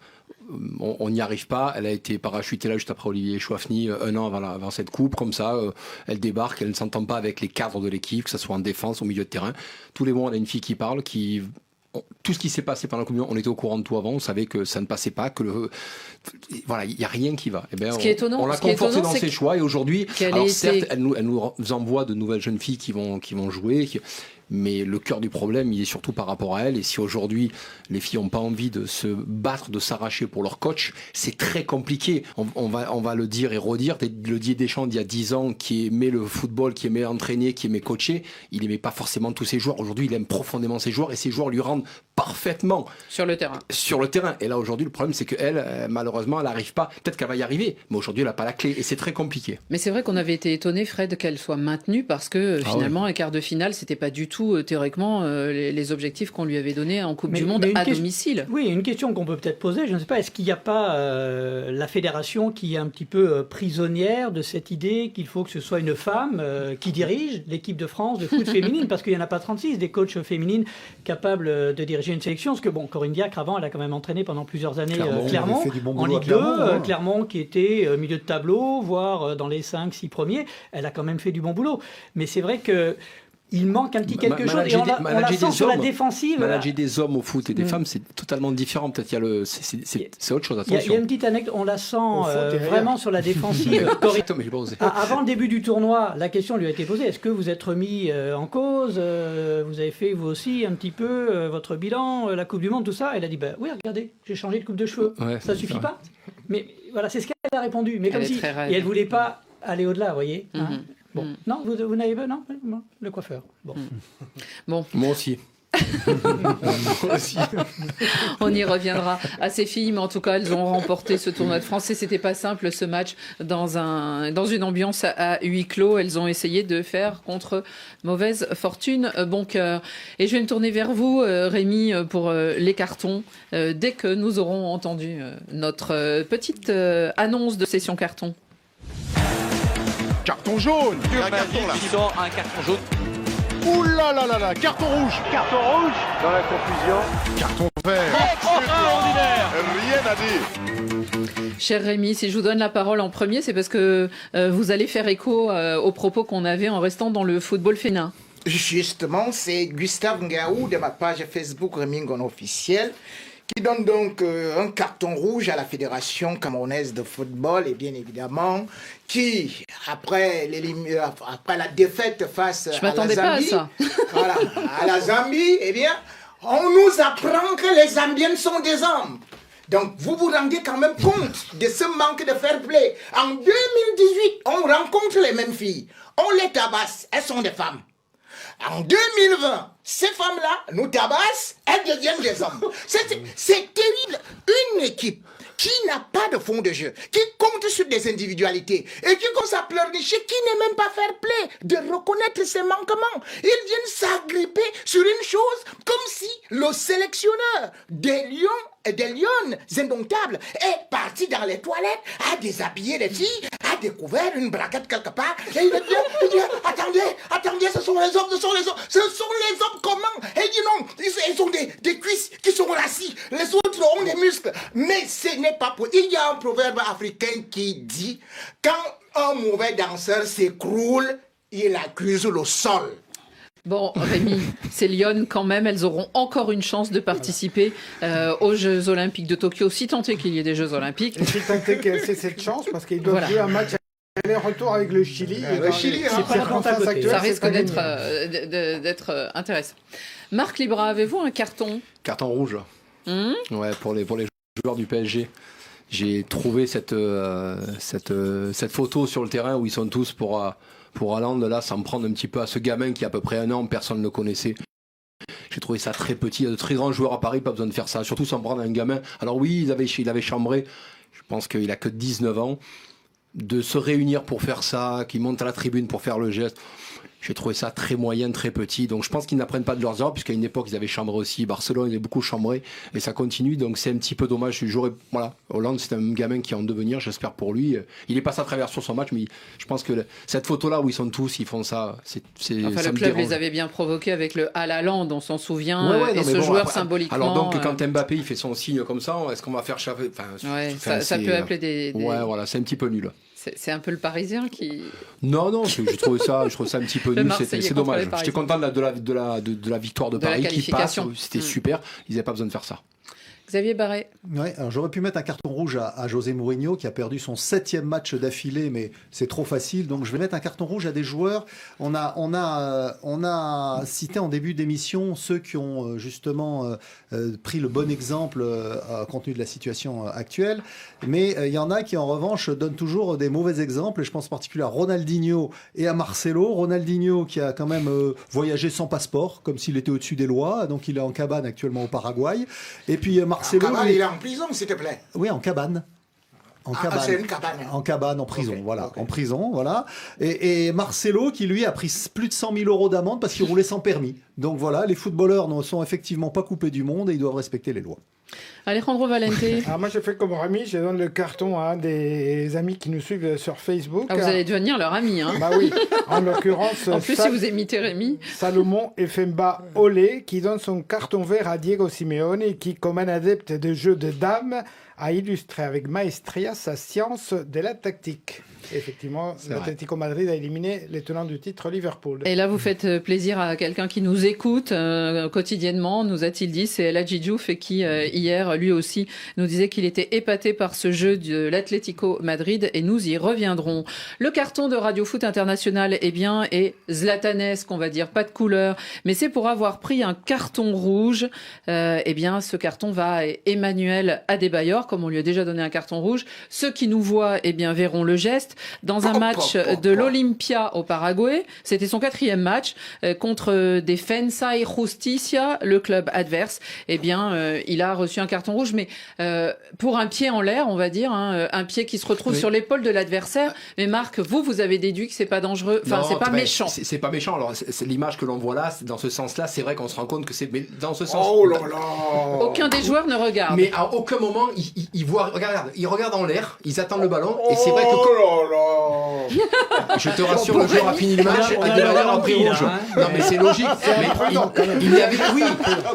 On n'y arrive pas. Elle a été parachutée là juste après Olivier Chouafny, 1 an avant cette coupe. Comme ça, elle débarque, elle ne s'entend pas avec les cadres de l'équipe, que ce soit en défense, au milieu de terrain. Tous les mois, on a une fille qui parle, tout ce qui s'est passé pendant la Coupe du Monde, on était au courant de tout avant, on savait que ça ne passait pas, voilà, il n'y a rien qui va. Ce qui est étonnant, on l'a conforté dans ses choix, et aujourd'hui, certes, elle nous envoie de nouvelles jeunes filles qui vont jouer, mais le cœur du problème, il est surtout par rapport à elle. Et si aujourd'hui, les filles n'ont pas envie de se battre, de s'arracher pour leur coach, c'est très compliqué. On va le dire et redire. Le Didier Deschamps d'il y a 10 ans, qui aimait le football, qui aimait entraîner, qui aimait coacher, il n'aimait pas forcément tous ses joueurs. Aujourd'hui, il aime profondément ses joueurs, et ses joueurs lui rendent parfaitement sur le terrain. Et là, aujourd'hui, le problème, c'est qu'elle, malheureusement, elle n'arrive pas. Peut-être qu'elle va y arriver, mais aujourd'hui, elle n'a pas la clé, et c'est très compliqué. Mais c'est vrai qu'on avait été étonné, Fred, qu'elle soit maintenue, parce que finalement, les quarts de finale, c'était pas du tout théoriquement les objectifs qu'on lui avait donnés en Coupe du Monde à domicile. Oui, une question qu'on peut peut-être poser, je ne sais pas, est-ce qu'il n'y a pas la fédération qui est un petit peu prisonnière de cette idée qu'il faut que ce soit une femme qui dirige l'équipe de France de foot féminine, parce qu'il n'y en a pas 36 des coachs féminines capables de diriger une sélection, parce que Corinne Diacre, avant, elle a quand même entraîné pendant plusieurs années Clermont, en Ligue 2, Clermont qui était milieu de tableau, voire dans les 5-6 premiers, elle a quand même fait du bon boulot. Mais c'est vrai que il manque un petit quelque chose, et on la sent sur la défensive. Manager des hommes au foot et des femmes, c'est totalement différent. Peut-être c'est autre chose, attention. Il y a une petite anecdote, on la sent vraiment sur la défensive. Avant le début du tournoi, la question lui a été posée, est-ce que vous êtes remis en cause, vous avez fait vous aussi un petit peu votre bilan, la Coupe du Monde, tout ça. Elle a dit, oui, regardez, j'ai changé de coupe de cheveux, ça suffit pas. Mais voilà, c'est ce qu'elle a répondu. Mais comme si, et elle voulait pas aller au-delà, vous voyez. Bon. Non, vous n'avez pas, non, le coiffeur. Bon. Moi aussi. On y reviendra à ces filles, mais en tout cas, elles ont remporté ce tournoi de France, et c'était pas simple, ce match, dans une ambiance à huis clos. Elles ont essayé de faire contre mauvaise fortune bon cœur. Et je vais me tourner vers vous, Rémi, pour les cartons. Dès que nous aurons entendu notre petite annonce de session carton. Carton jaune. Un carton jaune. Ouh là là là là, carton rouge. Carton rouge dans la confusion. Carton vert. Extraordinaire. Rien à dire. Cher Rémi, si je vous donne la parole en premier, c'est parce que vous allez faire écho aux propos qu'on avait en restant dans le football féminin. Justement, c'est Gustave Ngaou de ma page Facebook Rémi Ngono officiel qui donne donc un carton rouge à la Fédération camerounaise de football et bien évidemment qui, après la défaite face à la Zambie, pas à ça. Voilà, à la Zambie, eh bien, on nous apprend que les Zambiennes sont des hommes. Donc, vous vous rendez quand même compte de ce manque de fair play. En 2018, on rencontre les mêmes filles, on les tabasse, elles sont des femmes. En 2020, ces femmes-là nous tabassent, elles deviennent des hommes. C'est terrible. Une équipe qui n'a pas de fond de jeu, qui compte sur des individualités et qui commence à pleurnicher, qui n'est même pas fair play de reconnaître ses manquements. Ils viennent s'agripper sur une chose comme si le sélectionneur des lions et des lionnes indomptables est parti dans les toilettes, a déshabillé les filles, a découvert une braquette quelque part, et il dit attendez, ce sont les hommes, ce sont les hommes comment? Et il dit non, ils ont des cuisses qui sont rassis, les autres ont des muscles, mais ce n'est pas pour... Il y a un proverbe africain qui dit, quand un mauvais danseur s'écroule, il accuse le sol. Bon, Rémi, ces Lyon, quand même, elles auront encore une chance de participer aux Jeux Olympiques de Tokyo, si tant est qu'il y ait des Jeux Olympiques. Et si tant est que c'est cette chance, parce qu'ils doivent jouer un match aller-retour avec le Chili. Le Chili, ça risque d'être intéressant. Marc Libra, avez-vous un carton? Carton rouge. Ouais, pour les joueurs du PSG. J'ai trouvé cette photo sur le terrain où ils sont tous pour Haaland, là, ça me prend un petit peu à ce gamin qui a à peu près 1 an, personne ne le connaissait. J'ai trouvé ça très petit. Il y a de très grands joueurs à Paris, pas besoin de faire ça. Surtout sans prendre un gamin. Alors oui, il avait chambré. Je pense qu'il a que 19 ans. De se réunir pour faire ça, qu'ils montent à la tribune pour faire le geste. J'ai trouvé ça très moyen, très petit. Donc je pense qu'ils n'apprennent pas de leurs erreurs, puisqu'à une époque, ils avaient chambré aussi. Barcelone, ils avaient beaucoup chambré. Et ça continue. Donc c'est un petit peu dommage. Voilà. Hollande, c'est un gamin qui est en devenir, j'espère pour lui. Il est passé à travers sur son match, mais je pense que cette photo-là où ils sont tous, ils font ça. Le club les avait bien provoqués avec le Haaland, on s'en souvient. Et ce joueur symboliquement. Alors donc, quand Mbappé, il fait son signe comme ça, est-ce qu'on va faire chaver? Ça peut appeler des... Ouais, voilà, c'est un petit peu nul. C'est un peu le Parisien qui... Non, je trouve ça un petit peu nul, c'est dommage. J'étais content de la victoire de Paris qui passe, c'était super, ils n'avaient pas besoin de faire ça. Xavier Barret. Ouais, alors j'aurais pu mettre un carton rouge à José Mourinho qui a perdu son 7e match d'affilée, mais c'est trop facile. Donc je vais mettre un carton rouge à des joueurs. On a cité en début d'émission ceux qui ont justement pris le bon exemple compte tenu de la situation actuelle. Mais il y en a qui en revanche donnent toujours des mauvais exemples. Et je pense en particulier à Ronaldinho et à Marcelo. Ronaldinho qui a quand même voyagé sans passeport, comme s'il était au-dessus des lois. Donc il est en cabane actuellement au Paraguay. Et puis Marcelo, il est en prison, s'il te plaît. Oui, en cabane. C'est une cabane. En cabane, en prison, en prison, voilà. Et Marcelo, qui lui a pris plus de 100 000 € d'amende parce qu'il roulait sans permis. Donc voilà, les footballeurs ne sont effectivement pas coupés du monde et ils doivent respecter les lois. Alejandro Valente. Alors moi, je fais comme Rémi, je donne le carton à un des amis qui nous suivent sur Facebook. Vous allez devenir leur ami, hein. Bah oui, en l'occurrence... En plus, si vous imitez Rémi. Salomon Efemba Olé, qui donne son carton vert à Diego Simeone et qui, comme un adepte de jeu de dames, a illustré avec maestria sa science de la tactique. Effectivement, l'Atlético Madrid a éliminé les tenants du titre Liverpool. Et là, vous faites plaisir à quelqu'un qui nous écoute quotidiennement, nous a-t-il dit, c'est El Hadji Diouf, et qui hier, lui aussi, nous disait qu'il était épaté par ce jeu de l'Atlético Madrid, et nous y reviendrons. Le carton de Radio Foot International, est zlatanesque, on va dire, pas de couleur, mais c'est pour avoir pris un carton rouge. Ce carton va à Emmanuel Adebayor, comme on lui a déjà donné un carton rouge. Ceux qui nous voient, verront le geste. Dans un match de l'Olympia au Paraguay, c'était son 4e match contre Defensa y Justicia, le club adverse. Il a reçu un carton rouge, mais pour un pied en l'air, on va dire, un pied qui se retrouve sur l'épaule de l'adversaire. Mais Marc, vous avez déduit que c'est pas dangereux, c'est pas méchant. C'est pas méchant. Alors c'est l'image que l'on voit là, dans ce sens-là, c'est vrai qu'on se rend compte que c'est dans ce sens. Oh là là. Aucun des joueurs ne regarde. Mais à aucun moment ils voient, regarde, ils regardent en l'air, ils attendent le ballon, et c'est vrai que... Je te rassure, le joueur a fini le match, a dit d'ailleurs après rouge. Non mais c'est logique, il n'y avait,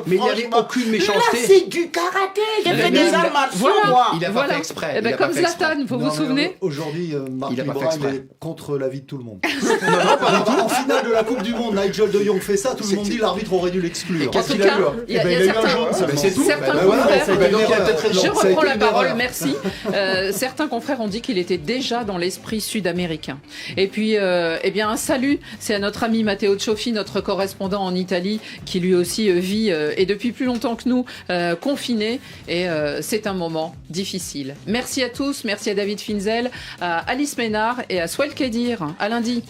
mais il n'y avait aucune méchanceté. Là, c'est du karaté, j'ai fait des arts martiaux, moi. Il a pas fait exprès. Eh ben, comme Zlatan, vous vous souvenez? Aujourd'hui, Marc Il a pas fait Librand, exprès. il est contre l'avis de tout le monde. En finale de la Coupe du Monde, Nigel de Jong fait ça, tout le monde dit l'arbitre aurait dû l'exclure. Qu'est-ce qu'il a eu? Il y a certains confrères, je reprends la parole, merci. Certains confrères ont dit qu'il était déjà dans l'esprit sud-américain. Et puis, eh bien, un salut, c'est à notre ami Matteo Cioffi, notre correspondant en Italie, qui lui aussi vit, et depuis plus longtemps que nous, confiné. Et c'est un moment difficile. Merci à tous, merci à David Finzel, à Alice Ménard et à Swell Kedir. À lundi.